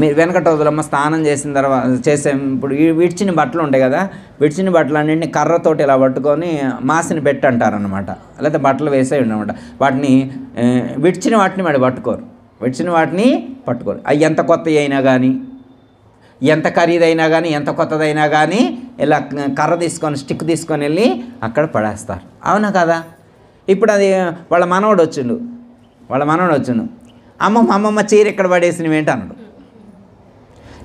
మీరు వెనకటి రోజులమ్మ స్నానం చేసిన తర్వాత ఇప్పుడు విడిచిన బట్టలు ఉంటాయి కదా, విడిచిన బట్టలు అన్నింటినీ కర్రతోటి ఇలా పట్టుకొని మాసిని పెట్టి అంటారనమాట, లేకపోతే బట్టలు వేసేవి అనమాట. వాటిని విడిచిన వాటిని మరి పట్టుకోరు, విడిచిన వాటిని పట్టుకోరు. అవి ఎంత కొత్తవి అయినా కానీ, ఎంత ఖరీదైనా కానీ, ఎంత కొత్తదైనా కానీ ఇలా కర్ర తీసుకొని స్టిక్ తీసుకొని వెళ్ళి అక్కడ పడేస్తారు. అవునా కదా? ఇప్పుడు అది వాళ్ళ మనవడు వచ్చిండు, అమ్మమ్మ చీర ఇక్కడ పడేసినవేంటి అన్నాడు.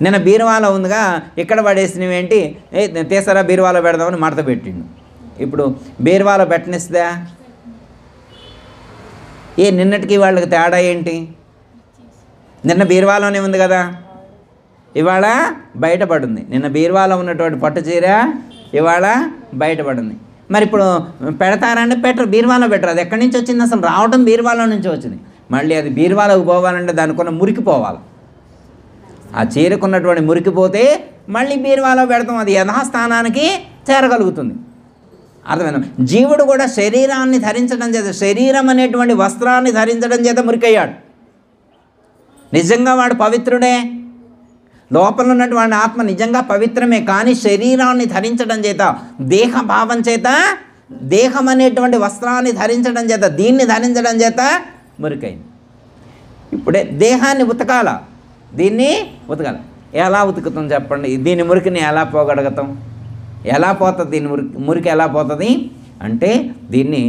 నిన్న బీరువాలో ఉందిగా ఇక్కడ పడేసినవేంటి, తీసారా బీరువాలో పెడదామని మడత పెట్టిండు. ఇప్పుడు బీరువాలో పెట్టనిస్తుందా? నిన్నటికి వాళ్ళకి తేడా ఏంటి? నిన్న బీరువాలోనే ఉంది కదా, ఇవాళ బయటపడింది. నిన్న బీరువాలో ఉన్నటువంటి పట్టు చీర ఇవాళ బయటపడింది. మరి ఇప్పుడు పెడతారంటే పెట్టరు, బీరువాలో పెట్టరు. అది ఎక్కడి నుంచి వచ్చింది? అసలు రావటం బీరువాలో నుంచి వచ్చింది. మళ్ళీ అది బీరువాలోకి పోవాలంటే దానికున్న మురికి పోవాలి. ఆ చీరకున్నటువంటి మురికిపోతే మళ్ళీ బీరువాలో పెడతాం, అది యథాస్థానానికి చేరగలుగుతుంది. అర్థమైందా? జీవుడు కూడా శరీరాన్ని ధరించడం చేత, శరీరం అనేటువంటి వస్త్రాన్ని ధరించడం చేత మురికయ్యాడు. నిజంగా వాడు పవిత్రుడే, లోపల ఉన్నటువంటి ఆత్మ నిజంగా పవిత్రమే. కానీ శరీరాన్ని ధరించడం చేత, దేహభావం చేత, దేహం అనేటువంటి వస్త్రాన్ని ధరించడం చేత, దీన్ని ధరించడం చేత మురికైంది. ఇప్పుడే దేహాన్ని ఉతకాల, దీన్ని ఉతకాల. ఎలా ఉతుకుతాం చెప్పండి? దీని మురికిని ఎలా పోగలుగుతాం? ఎలా పోతుంది దీని మురికి ఎలా పోతుంది అంటే, దీన్ని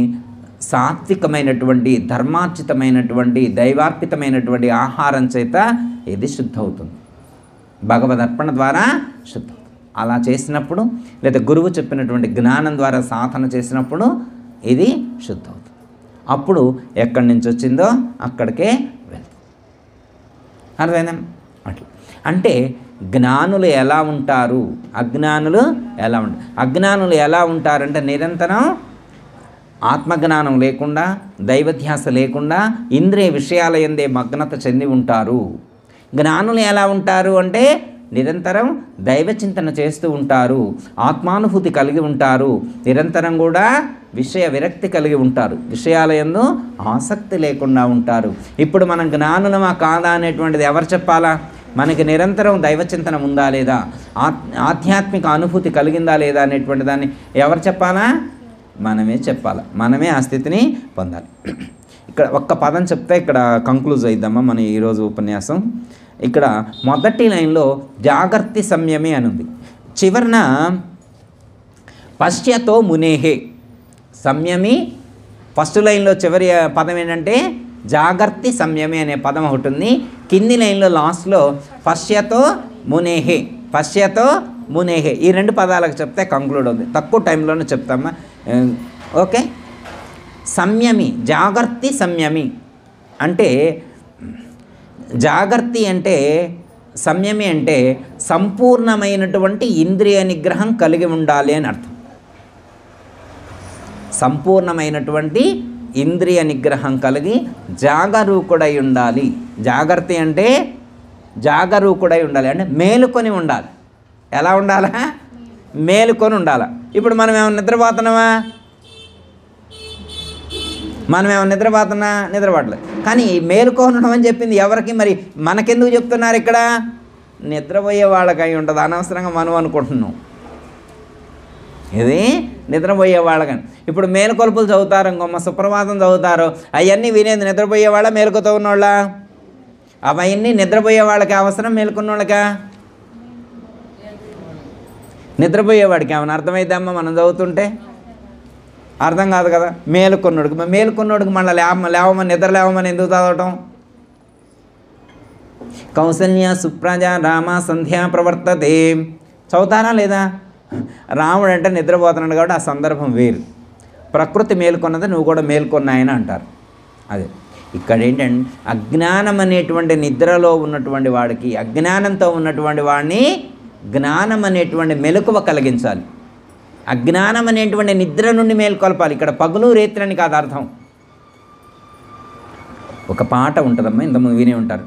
సాత్వికమైనటువంటి, ధర్మార్చితమైనటువంటి, దైవార్పితమైనటువంటి ఆహారం చేత ఇది శుద్ధ అవుతుంది. భగవదర్పణ ద్వారా శుద్ధ. అలా చేసినప్పుడు, లేదా గురువు చెప్పినటువంటి జ్ఞానం ద్వారా సాధన చేసినప్పుడు ఇది శుద్ధ అవుతుంది. అప్పుడు ఎక్కడి నుంచి వచ్చిందో అక్కడికే వెళ్తుంది. అర్థమైందా? అట్లా అంటే జ్ఞానులు ఎలా ఉంటారు, అజ్ఞానులు ఎలా ఉంటారు? అజ్ఞానులు ఎలా ఉంటారంటే నిరంతరం ఆత్మజ్ఞానం లేకుండా, దైవధ్యాస లేకుండా ఇంద్రియ విషయాల యందే మగ్నత చెంది ఉంటారు. జ్ఞానులు ఎలా ఉంటారు అంటే నిరంతరం దైవచింతన చేస్తూ ఉంటారు, ఆత్మానుభూతి కలిగి ఉంటారు, నిరంతరం కూడా విషయ విరక్తి కలిగి ఉంటారు, విషయాల యందు ఆసక్తి లేకుండా ఉంటారు. ఇప్పుడు మనం జ్ఞానులమా కాదా అనేటువంటిది ఎవరు చెప్పాలా? మనకి నిరంతరం దైవచింతన ఉందా లేదా, ఆధ్యాత్మిక అనుభూతి కలిగిందా లేదా అనేటువంటి దాన్ని ఎవరు చెప్పాలా? మనమే చెప్పాలి, మనమే ఆ స్థితిని పొందాలి. ఇక్కడ ఒక్క పదం చెప్తే ఇక్కడ కంక్లూజ్ అయిద్దామా మన ఈరోజు ఉపన్యాసం. ఇక్కడ మొదటి లైన్లో జాగర్తి సంయమే అని ఉంది, చివరన పశ్యతో మునేహే సంయమి. ఫస్ట్ లైన్లో చివరి పదం ఏంటంటే జాగర్తి సంయమే అనే పదం ఒకటి ఉంది. కింది లైన్లో లాస్ట్లో పశ్యతో మునేహే, పశ్యతో మునేహే, ఈ రెండు పదాలకు చెప్తే కంక్లూడ్ ఉంది. తక్కువ టైంలోనే చెప్తామా? ఓకే. సంయమి, జాగర్తి సంయమి అంటే, జాగర్తి అంటే, సంయమి అంటే సంపూర్ణమైనటువంటి ఇంద్రియ నిగ్రహం కలిగి ఉండాలి అని అర్థం. సంపూర్ణమైనటువంటి ఇంద్రియ నిగ్రహం కలిగి జాగరూకుడై ఉండాలి. జాగర్తి అంటే జాగరూకుడై ఉండాలి, అంటే మేలుకొని ఉండాలి. ఎలా ఉండాలా? మేలుకొని ఉండాలి. ఇప్పుడు మనం ఏమైనా నిద్రపోతున్నామా? నిద్రపడలేదు. కానీ మేలుకోనడం అని చెప్పింది ఎవరికి? మరి మనకెందుకు చెప్తున్నారు ఇక్కడ? నిద్రపోయే వాళ్ళకై ఉంటుంది, అనవసరంగా మనం అనుకుంటున్నాం. ఇది నిద్రపోయే వాళ్ళకని. ఇప్పుడు మేలుకొలుపులు చదువుతారు, ఇంకొమ్మ సుప్రభాతం చదువుతారు, అవన్నీ వినేది నిద్రపోయే వాళ్ళ, మేలుకుతూ ఉన్నోళ్ళ? అవన్నీ నిద్రపోయే వాళ్ళకి అవసరం, మేలుకున్న వాళ్ళకా? నిద్రపోయేవాడికి ఏమైనా అర్థమైద్దామా మనం చదువుతుంటే? అర్థం కాదు కదా. మేలుకున్నోడికి మళ్ళీ లేవమని, నిద్ర లేవమని ఎందుకు చదవటం? కౌసల్య సుప్రజ రామ సంధ్యా ప్రవర్తతే చదువుతారా లేదా? రాముడు అంటే నిద్రపోతున్నాడు కాబట్టి ఆ సందర్భం వేరు. ప్రకృతి మేలుకొన్నది, నువ్వు కూడా మేల్కొన్నాయని అంటారు. అదే ఇక్కడ ఏంటంటే అజ్ఞానం అనేటువంటి నిద్రలో ఉన్నటువంటి వాడికి, అజ్ఞానంతో ఉన్నటువంటి వాడిని జ్ఞానం అనేటువంటి మెలకువ కలిగించాలి. అజ్ఞానం అనేటువంటి నిద్ర నుండి మేల్కొల్పాలి. ఇక్కడ పగులు రేత్రని కాదు అర్థం. ఒక పాట ఉంటుందమ్మా, ఇంతకుముందు వినే ఉంటారు.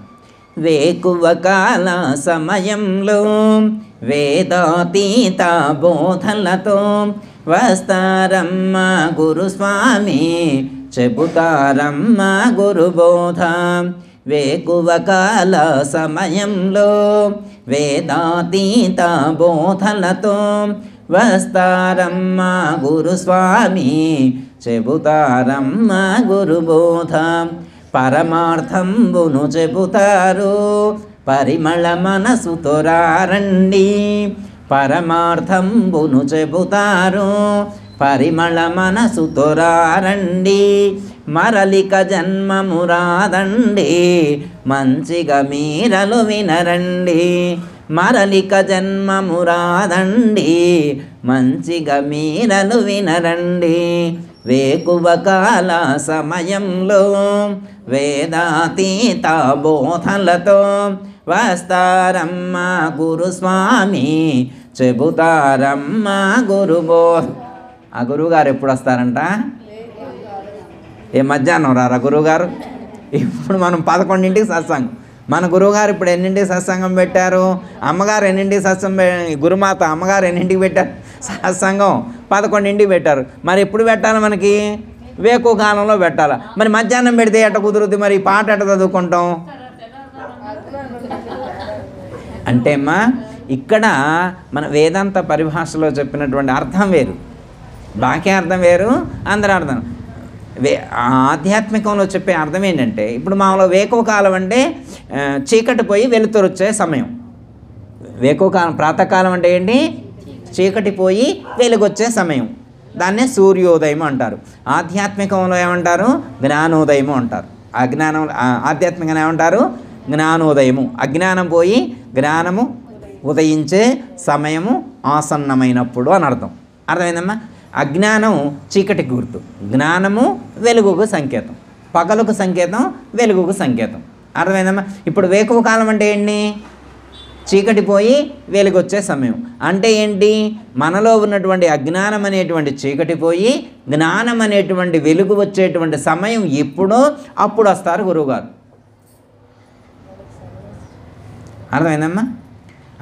వేకువ కాల సమయంలో వేదాతీత బోధలతో వస్తారమ్మ గురుస్వామి, చెబుతారమ్మ గురుబోధ. వేకువ కాల సమయంలో వేదాతీత బోధలతో వస్తారమ్మ గురుస్వామి, చెబుతారమ్మ గురుబోధ. పరమార్థంబును చెబుతారు పరిమళ మనసుతో రండి, పరమార్థంబును చెబుతారు పరిమళ మనసుతో రండి. మరలిక జన్మము రాదండి, మంచిగా మీరలు వినరండి. మరలిక జన్మము రాదండి, మంచిగా మీరలు వినరండి. వేకువ కాల సమయంలో వేదాతీత బోధలతో వస్తారమ్మ గురుస్వామి, చెబుతారమ్మ గురుబోధ. ఆ గురువుగారు ఎప్పుడు వస్తారంట? మధ్యాహ్నం రారా గురువుగారు? ఇప్పుడు మనం 11ంటికి సత్సంగం. మన గురువుగారు ఇప్పుడు ఎన్నింటికి సత్సంగం పెట్టారు? అమ్మగారు ఎన్నింటికి గురుమాత అమ్మగారు ఎన్నింటికి పెట్టారు సత్సంగం? 11ంటికి పెట్టారు. మరి ఎప్పుడు పెట్టాలి మనకి? వేకువ కాలంలో పెట్టాలి. మరి మధ్యాహ్నం పెడితే ఎట్ట కుదురుద్ది? మరి ఈ పాట ఎట్ట చదువుకుంటాం అంటే అమ్మా, ఇక్కడ మన వేదాంత పరిభాషలో చెప్పినటువంటి అర్థం వేరు, బాకీ అర్థం వేరు, అందరి అర్థం. ఆధ్యాత్మికంలో చెప్పే అర్థం ఏంటంటే, ఇప్పుడు మామూలుగా వేకువ కాలం అంటే చీకటి పోయి వెలుతురు వచ్చే సమయం. వేకువ కాలం, ప్రాతకాలం అంటే ఏంటి? చీకటి పోయి వెలుగొచ్చే సమయం. దాన్నే సూర్యోదయం అంటారు. ఆధ్యాత్మికంలో ఏమంటారు? జ్ఞానోదయము అంటారు. అజ్ఞానం ఆధ్యాత్మికంగా ఏమంటారు? జ్ఞానోదయము. అజ్ఞానం పోయి జ్ఞానము ఉదయించే సమయము ఆసన్నమైనప్పుడు అని అర్థం. అర్థమైందమ్మా? అజ్ఞానం చీకటికి గుర్తు, జ్ఞానము వెలుగుకు సంకేతం. పగలుకు సంకేతం, వెలుగుకు సంకేతం. అర్థమైందమ్మా? ఇప్పుడు వేకువ కాలం అంటే ఏంటి? చీకటి పోయి వెలుగొచ్చే సమయం. అంటే ఏంటి? మనలో ఉన్నటువంటి అజ్ఞానం అనేటువంటి చీకటి పోయి జ్ఞానం అనేటువంటి వెలుగు వచ్చేటువంటి సమయం ఎప్పుడో అప్పుడు వస్తారు గురువుగారు. అర్థమైందమ్మా?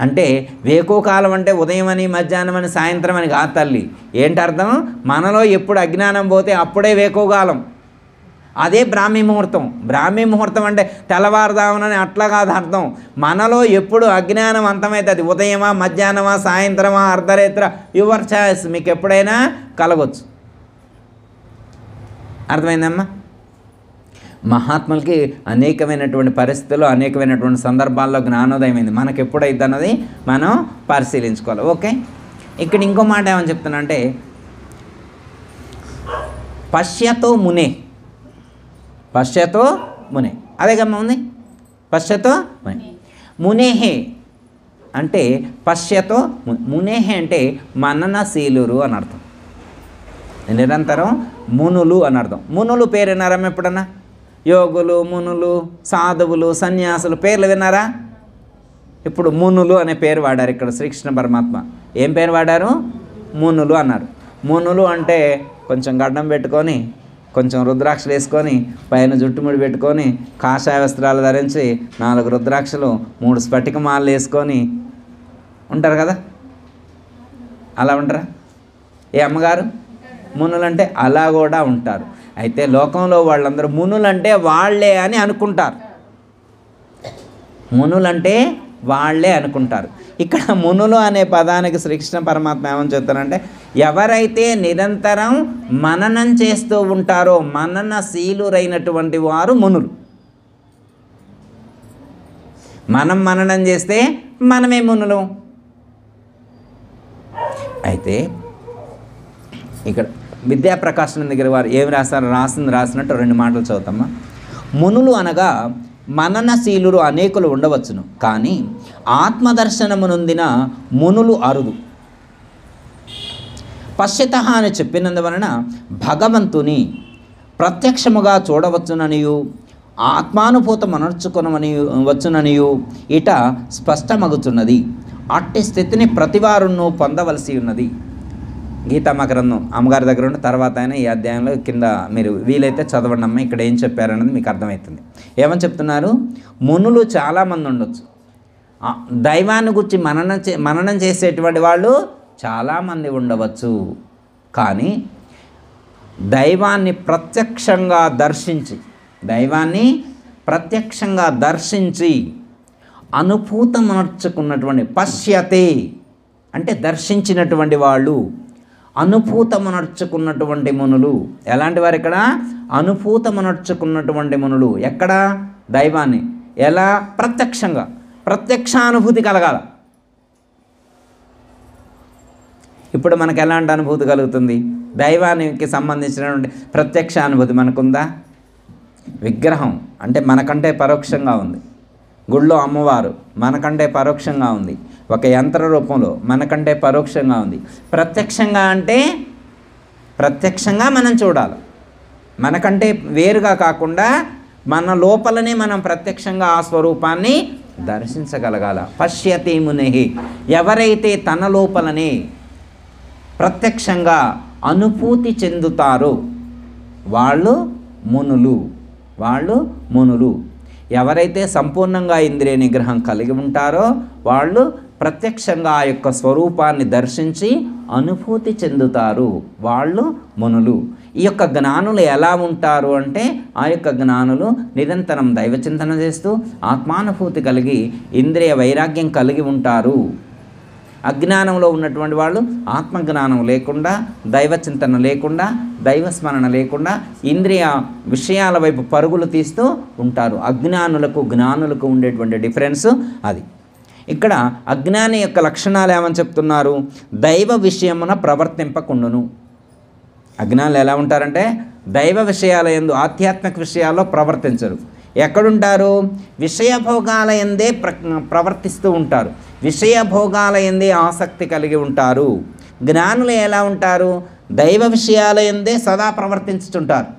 అంటే వేకువ కాలం అంటే ఉదయం అని, మధ్యాహ్నం అని, సాయంత్రం అని కాదు తల్లి. ఏంటి అర్థం? మనలో ఎప్పుడు అజ్ఞానం పోతే అప్పుడే వేకువ కాలం. అదే బ్రాహ్మీ ముహూర్తం. బ్రాహ్మీ ముహూర్తం అంటే తెల్లవారుదామని అట్లా కాదు అర్థం. మనలో ఎప్పుడు అజ్ఞానం అంతమైతే అది ఉదయమా, మధ్యాహ్నమా, సాయంత్రమా, అర్ధరాత్ర, యువర్ చాయిస్, మీకు ఎప్పుడైనా కలగవచ్చు. అర్థమైందమ్మా? మహాత్ములకి అనేకమైనటువంటి పరిస్థితుల్లో, అనేకమైనటువంటి సందర్భాల్లో జ్ఞానోదయం అయింది. మనకు ఎప్పుడైతే అన్నది మనం పరిశీలించుకోవాలి. ఓకే, ఇక్కడ ఇంకో మాట ఏమని చెప్తున్నా అంటే, పశ్యతో మునే, పశ్యతో మునే, అదే గమ్మ ఉంది. పశ్యతో మునే, మునేహే అంటే పశ్యతో మునేహే అంటే మననశీలురు అని అర్థం. నిరంతరం మునులు అని అర్థం. మునులు పేరు విన్నారా ఎప్పుడన్నా? యోగులు, మునులు, సాధువులు, సన్యాసులు పేర్లు విన్నారా? ఇప్పుడు మునులు అనే పేరు వాడారు ఇక్కడ శ్రీకృష్ణ పరమాత్మ. ఏం పేరు వాడారు? మునులు అన్నారు. మునులు అంటే కొంచెం గడ్డం పెట్టుకొని, కొంచెం రుద్రాక్షలు వేసుకొని, పైన జుట్టుముడి పెట్టుకొని, కాషాయ వస్త్రాలు ధరించి, 4 రుద్రాక్షలు, 3 స్ఫటిక మాలలు వేసుకొని ఉంటారు కదా. అలా ఉంటారా? ఏ అమ్మగారు? మునులంటే అలా కూడా ఉంటారు. అయితే లోకంలో వాళ్ళందరూ మునులంటే వాళ్ళే అని అనుకుంటారు. మునులంటే వాళ్ళే అనుకుంటారు. ఇక్కడ మునులు అనే పదానికి శ్రీకృష్ణ పరమాత్మ ఏమని చెప్తారంటే, ఎవరైతే నిరంతరం మననం చేస్తూ ఉంటారో మననశీలురైనటువంటి వారు మునులు. మనం మననం చేస్తే మనమే మునులు. అయితే ఇక్కడ విద్యాప్రకాశం దగ్గర వారు ఏమి రాశారు? రాసినట్టు 2 మాటలు చదువుతామా. మునులు అనగా మననశీలురు అనేకులు ఉండవచ్చును, కానీ ఆత్మదర్శనము నొందిన మునులు అరుదు. పశ్యత అని చెప్పినందువలన భగవంతుని ప్రత్యక్షముగా చూడవచ్చుననియు ఆత్మానుభూతం అనర్చుకొనమని వచ్చుననియు ఇట స్పష్టమగుచున్నది. అట్టి స్థితిని ప్రతివారును పొందవలసి ఉన్నది. గీతమ్మ గ్రంథం అమ్మగారి దగ్గర ఉండి తర్వాత అయినా ఈ అధ్యాయంలో కింద మీరు వీలైతే చదవండి అమ్మ, ఇక్కడ ఏం చెప్పారన్నది మీకు అర్థమవుతుంది. ఏమని చెప్తున్నారు? మునులు చాలామంది ఉండొచ్చు, దైవాన్ని గురించి మననం చేసేటువంటి వాళ్ళు చాలామంది ఉండవచ్చు, కానీ దైవాన్ని ప్రత్యక్షంగా దర్శించి, దైవాన్ని ప్రత్యక్షంగా దర్శించి అనుభూతమనర్చుకున్నటువంటి, పశ్యతే అంటే దర్శించినటువంటి వాళ్ళు, అనుభూతమనర్చుకున్నటువంటి మునులు. ఎలాంటి వారు ఇక్కడ? అనుభూతమనర్చుకున్నటువంటి మునులు. ఎక్కడ? దైవాన్ని. ఎలా? ప్రత్యక్షంగా, ప్రత్యక్షానుభూతి కలగాల. ఇప్పుడు మనకు ఎలాంటి అనుభూతి కలుగుతుంది? దైవానికి సంబంధించినటువంటి ప్రత్యక్ష అనుభూతి మనకుందా? విగ్రహం అంటే మనకంటే పరోక్షంగా ఉంది, గుళ్ళో అమ్మవారు మనకంటే పరోక్షంగా ఉంది, ఒక యంత్ర రూపంలో మనకంటే పరోక్షంగా ఉంది. ప్రత్యక్షంగా అంటే ప్రత్యక్షంగా మనం చూడాలి, మనకంటే వేరుగా కాకుండా మన లోపలనే మనం ప్రత్యక్షంగా ఆ స్వరూపాన్ని దర్శించగలగాల. పశ్యతి మునిహి, ఎవరైతే తన లోపలనే ప్రత్యక్షంగా అనుభూతి చెందుతారో వాళ్ళు మునులు. వాళ్ళు మునులు. ఎవరైతే సంపూర్ణంగా ఇంద్రియ నిగ్రహం కలిగి ఉంటారో వాళ్ళు ప్రత్యక్షంగా ఆ యొక్క స్వరూపాన్ని దర్శించి అనుభూతి చెందుతారు. వాళ్ళు మునులు. ఈ యొక్క జ్ఞానులు ఎలా ఉంటారు అంటే, ఆ యొక్క జ్ఞానులు నిరంతరం దైవచింతన చేస్తూ ఆత్మానుభూతి కలిగి ఇంద్రియ వైరాగ్యం కలిగి ఉంటారు. అజ్ఞానంలో ఉన్నటువంటి వాళ్ళు ఆత్మజ్ఞానం లేకుండా, దైవచింతన లేకుండా, దైవస్మరణ లేకుండా ఇంద్రియ విషయాల వైపు పరుగులు తీస్తూ ఉంటారు. అజ్ఞానులకు జ్ఞానులకు ఉండేటువంటి డిఫరెన్స్ అది. ఇక్కడ అజ్ఞాని యొక్క లక్షణాలు ఏమని చెప్తున్నారు? దైవ విషయమున ప్రవర్తింపకుండును. అజ్ఞానులు ఎలా ఉంటారంటే దైవ విషయాల యందు, ఆధ్యాత్మిక విషయాల్లో ప్రవర్తించరు. ఎక్కడుంటారు? విషయభోగాల యందే ప్రవర్తిస్తూ ఉంటారు, విషయభోగాల యందే ఆసక్తి కలిగి ఉంటారు. జ్ఞానులు ఎలా ఉంటారు? దైవ విషయాల యందే సదా ప్రవర్తించుతుంటారు,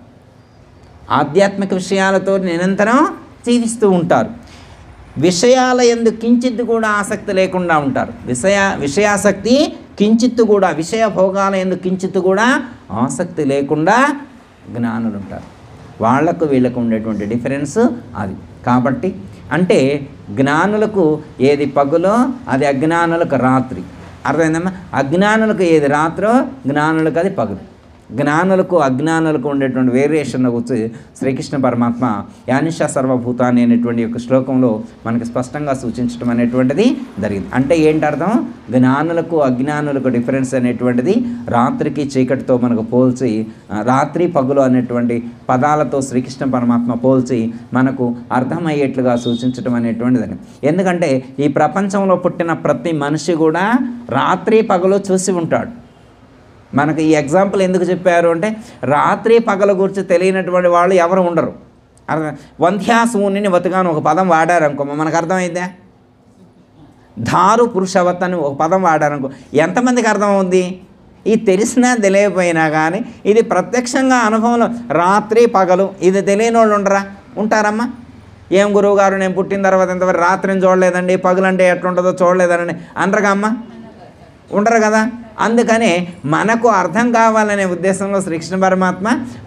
ఆధ్యాత్మిక విషయాలతో నిరంతరం జీవిస్తూ ఉంటారు. విషయాల యందు కించిత్తు కూడా ఆసక్తి లేకుండా ఉంటారు. విషయాసక్తి కించిత్తు కూడా, విషయ భోగాల యందు కించిత్తు కూడా ఆసక్తి లేకుండా జ్ఞానులు ఉంటారు. వాళ్లకు వీళ్ళకు ఉండేటువంటి డిఫరెన్స్ అది. కాబట్టి అంటే జ్ఞానులకు ఏది పగులో అది అజ్ఞానులకు రాత్రి. అర్థమైందమ్మా? అజ్ఞానులకు ఏది రాత్రో జ్ఞానులకు అది పగులు. జ్ఞానులకు అజ్ఞానులకు ఉండేటువంటి వేరియేషన్ వచ్చి శ్రీకృష్ణ పరమాత్మ యానిష సర్వభూతాన్ని అనేటువంటి యొక్క శ్లోకంలో మనకి స్పష్టంగా సూచించడం అనేటువంటిది జరిగింది. అంటే ఏంటి అర్థం? జ్ఞానులకు అజ్ఞానులకు డిఫరెన్స్ అనేటువంటిది రాత్రికి చీకటితో మనకు పోల్చి, రాత్రి పగులు అనేటువంటి పదాలతో శ్రీకృష్ణ పరమాత్మ పోల్చి మనకు అర్థమయ్యేట్లుగా సూచించడం అనేటువంటిది. ఎందుకంటే ఈ ప్రపంచంలో పుట్టిన ప్రతి మనిషి కూడా రాత్రి పగలు చూసి ఉంటాడు. మనకు ఈ ఎగ్జాంపుల్ ఎందుకు చెప్పారు అంటే, రాత్రి పగల గురించి తెలియనటువంటి వాళ్ళు ఎవరు ఉండరు. వంధ్యాసూని వతిగాను ఒక పదం వాడారనుకో మనకు అర్థమైందా? ధారు పురుషవత్ అని ఒక పదం వాడారనుకో ఎంతమందికి అర్థమవుద్ది? ఇది తెలిసినా తెలియకపోయినా కానీ ఇది ప్రత్యక్షంగా అనుభవంలో రాత్రి పగలు ఇది తెలియని వాళ్ళు ఉండరా? ఉంటారమ్మా. ఏం గురువు గారు నేను పుట్టిన తర్వాత ఇంతవరకు రాత్రిని చూడలేదండి, పగులంటే ఎట్లుంటుందో చూడలేదని అనరుగా అమ్మ? ఉండరు కదా. అందుకనే మనకు అర్థం కావాలనే ఉద్దేశంలో శ్రీకృష్ణ పరమాత్మ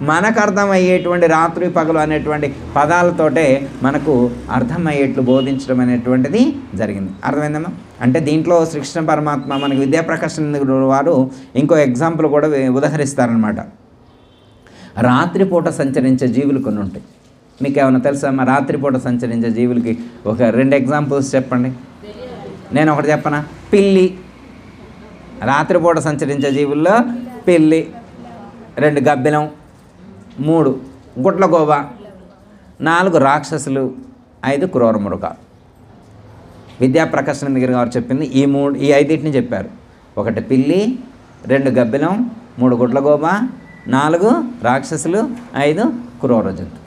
మనకు అర్థమయ్యేటువంటి రాత్రి పగలు అనేటువంటి పదాలతోటే మనకు అర్థమయ్యేట్లు బోధించడం అనేటువంటిది జరిగింది. అర్థమైందమ్మా? అంటే దీంట్లో శ్రీకృష్ణ పరమాత్మ మనకు విద్యాప్రకాశం వారు ఇంకో ఎగ్జాంపుల్ కూడా ఉదహరిస్తారనమాట. రాత్రిపూట సంచరించే జీవులు కొన్ని ఉంటాయి. మీకు ఏమైనా తెలుసా అమ్మా? రాత్రిపూట సంచరించే జీవులకి ఒక 2 ఎగ్జాంపుల్స్ చెప్పండి. నేను ఒకటి చెప్పనా? పిల్లి. రాత్రిపూట సంచరించే జీవుల్లో పిల్లి, 2 గబ్బిలం, 3 గుట్లగోబ, 4 రాక్షసులు, 5 క్రూర మృగాలు. విద్యాప్రకాశం దగ్గర గారు చెప్పింది ఈ 5 చెప్పారు. 1 పిల్లి, 2 గబ్బిలం, 3 గుట్లగోబ, 4 రాక్షసులు, 5 క్రూర జంతువులు.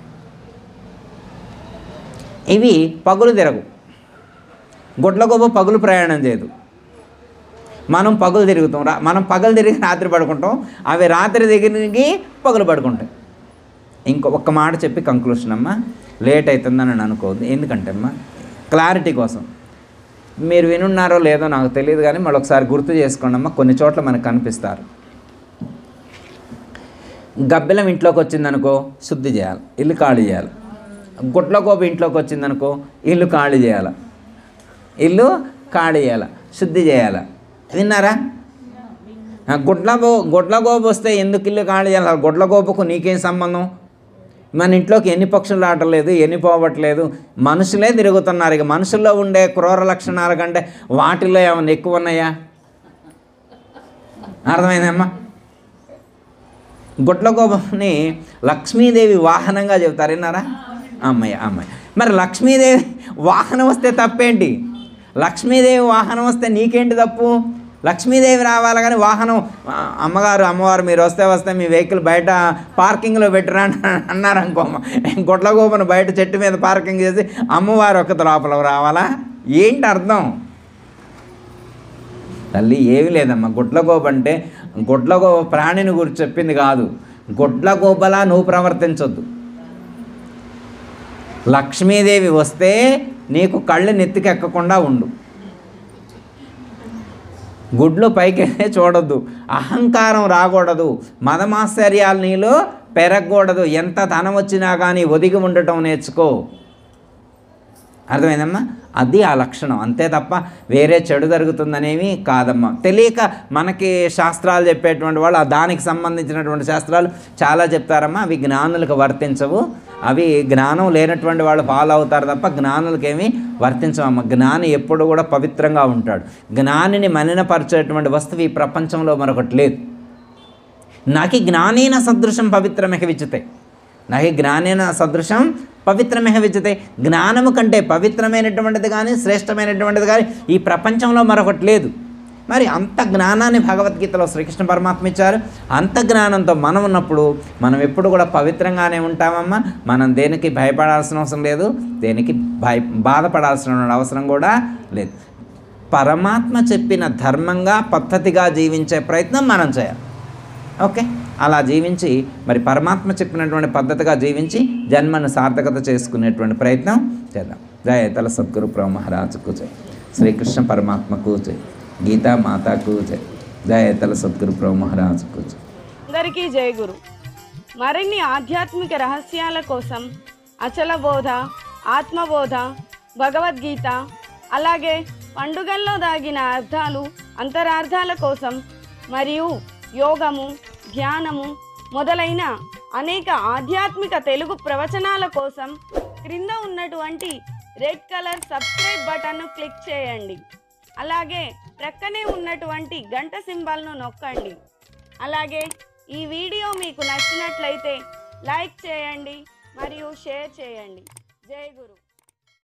ఇవి పగులు తిరగు. గుట్లగోబ పగులు ప్రయాణం చేయదు. మనం పగులు తిరుగుతాం. మనం పగలు తిరిగి రాత్రి పడుకుంటాం, అవి రాత్రి తిరిగి పగులు పడుకుంటాయి. ఒక్క మాట చెప్పి కంక్లూషన్ అమ్మా, లేట్ అవుతుందని అని అనుకోవద్దు. ఎందుకంటే అమ్మా క్లారిటీ కోసం మీరు వినున్నారో లేదో నాకు తెలియదు కానీ మళ్ళీ ఒకసారి గుర్తు చేసుకోండి అమ్మా. కొన్ని చోట్ల మనకు కనిపిస్తారు. గబ్బిలం ఇంట్లోకి వచ్చిందనుకో శుద్ధి చేయాలి, ఇల్లు ఖాళీ చేయాలి. గుట్లగోబ ఇంట్లోకి వచ్చిందనుకో ఇల్లు ఖాళీ చేయాలి, ఇల్లు ఖాళీ చేయాలి, శుద్ధి చేయాలి. విన్నారా? గుడ్లగోబ వస్తే ఎందుకు ఇల్లు ఖాళీ చేయాలి? గుడ్లగోబకు నీకేం సంబంధం? మన ఇంట్లోకి ఎన్ని పక్షులు రావట్లేదు, ఎన్ని పోవట్లేదు, మనుషులే తిరుగుతున్నారు. ఇక మనుషుల్లో ఉండే క్రూర లక్షణాల కంటే వాటిలో ఏమైనా ఎక్కువ ఉన్నాయా? అర్థమైందమ్మా? గుడ్లగూబని లక్ష్మీదేవి వాహనంగా చెబుతారు, విన్నారా? అమ్మాయి మరి లక్ష్మీదేవి వాహనం వస్తే తప్పేంటి? లక్ష్మీదేవి వాహనం వస్తే నీకేంటి తప్పు? లక్ష్మీదేవి రావాలి కానీ వాహనం అమ్మవారు మీరు వస్తే మీ వెహికల్ బయట పార్కింగ్లో పెట్టరా అన్నారు అనుకోమ్మ, గుడ్లగూబను బయట చెట్టు మీద పార్కింగ్ చేసి అమ్మవారు ఒక్క లోపల రావాలా? ఏంటి అర్థం? తల్లి ఏమీ లేదమ్మా. గుడ్లగూబ అంటే గుడ్లగూబ ప్రాణిని గురించి చెప్పింది కాదు. గుడ్లగూబలా నువ్వు ప్రవర్తించొద్దు. లక్ష్మీదేవి వస్తే నీకు కళ్ళు నెత్తికెక్కకుండా ఉండు, గుడ్లు పైకి చూడొద్దు, అహంకారం రాకూడదు, మదమాశ్చర్యాలు నీలో పెరగకూడదు, ఎంత ధనం వచ్చినా కానీ ఒదిగి ఉండటం నేర్చుకో. అర్థమైందమ్మా? అది ఆ లక్షణం, అంతే తప్ప వేరే చెడు జరుగుతుందనేవి కాదమ్మా. తెలియక మనకి శాస్త్రాలు చెప్పేటువంటి వాళ్ళు దానికి సంబంధించినటువంటి శాస్త్రాలు చాలా చెప్తారమ్మా. అవి జ్ఞానులకు వర్తించవు, అవి జ్ఞానం లేనటువంటి వాళ్ళు ఫాలో అవుతారు తప్ప జ్ఞానులకేమీ వర్తించవమ్మ. జ్ఞాని ఎప్పుడు కూడా పవిత్రంగా ఉంటాడు. జ్ఞానిని మలినపరిచేటువంటి వస్తువు ఈ ప్రపంచంలో మరొకటి లేదు. నాకి జ్ఞానేన సదృశం పవిత్రమిహ విద్యతే, నాకి జ్ఞానేన సదృశం పవిత్రమిహ విద్యతే. జ్ఞానము కంటే పవిత్రమైనటువంటిది కానీ శ్రేష్టమైనటువంటిది కానీ ఈ ప్రపంచంలో మరొకటి లేదు. మరి అంత జ్ఞానాన్ని భగవద్గీతలో శ్రీకృష్ణ పరమాత్మ ఇచ్చారు. అంత జ్ఞానంతో మనం ఉన్నప్పుడు మనం ఎప్పుడు కూడా పవిత్రంగానే ఉంటామమ్మా. మనం దేనికి భయపడాల్సిన అవసరం లేదు, దేనికి బాధపడాల్సిన అవసరం కూడా లేదు. పరమాత్మ చెప్పిన ధర్మంగా పద్ధతిగా జీవించే ప్రయత్నం మనం చేయాలి. ఓకే, అలా జీవించి మరి పరమాత్మ చెప్పినటువంటి పద్ధతిగా జీవించి జన్మను సార్థకత చేసుకునేటువంటి ప్రయత్నం చేద్దాం. జయ తల సద్గురు ప్రభు మహారాజుకు జై, శ్రీకృష్ణ పరమాత్మకు జై, గీతా మాతాకు జై, జయ తల సద్గురు ప్రభు మహారాజుకు జై. అందరికీ జై గురు. మరిన్ని ఆధ్యాత్మిక రహస్యాల కోసం అచల బోధ, ఆత్మబోధ, భగవద్గీత, అలాగే పండుగల్లో దాగిన అర్థాలు, అంతరార్థాల కోసం మరియు యోగము, ధ్యానము మొదలైన అనేక ఆధ్యాత్మిక తెలుగు ప్రవచనాల కోసం క్రింద ఉన్నటువంటి రెడ్ కలర్ సబ్స్క్రైబ్ బటన్ను క్లిక్ చేయండి. అలాగే ప్రక్కనే ఉన్నటువంటి గంట సింబల్ను నొక్కండి. అలాగే ఈ వీడియో మీకు నచ్చినట్లయితే లైక్ చేయండి మరియు షేర్ చేయండి. జై గురు.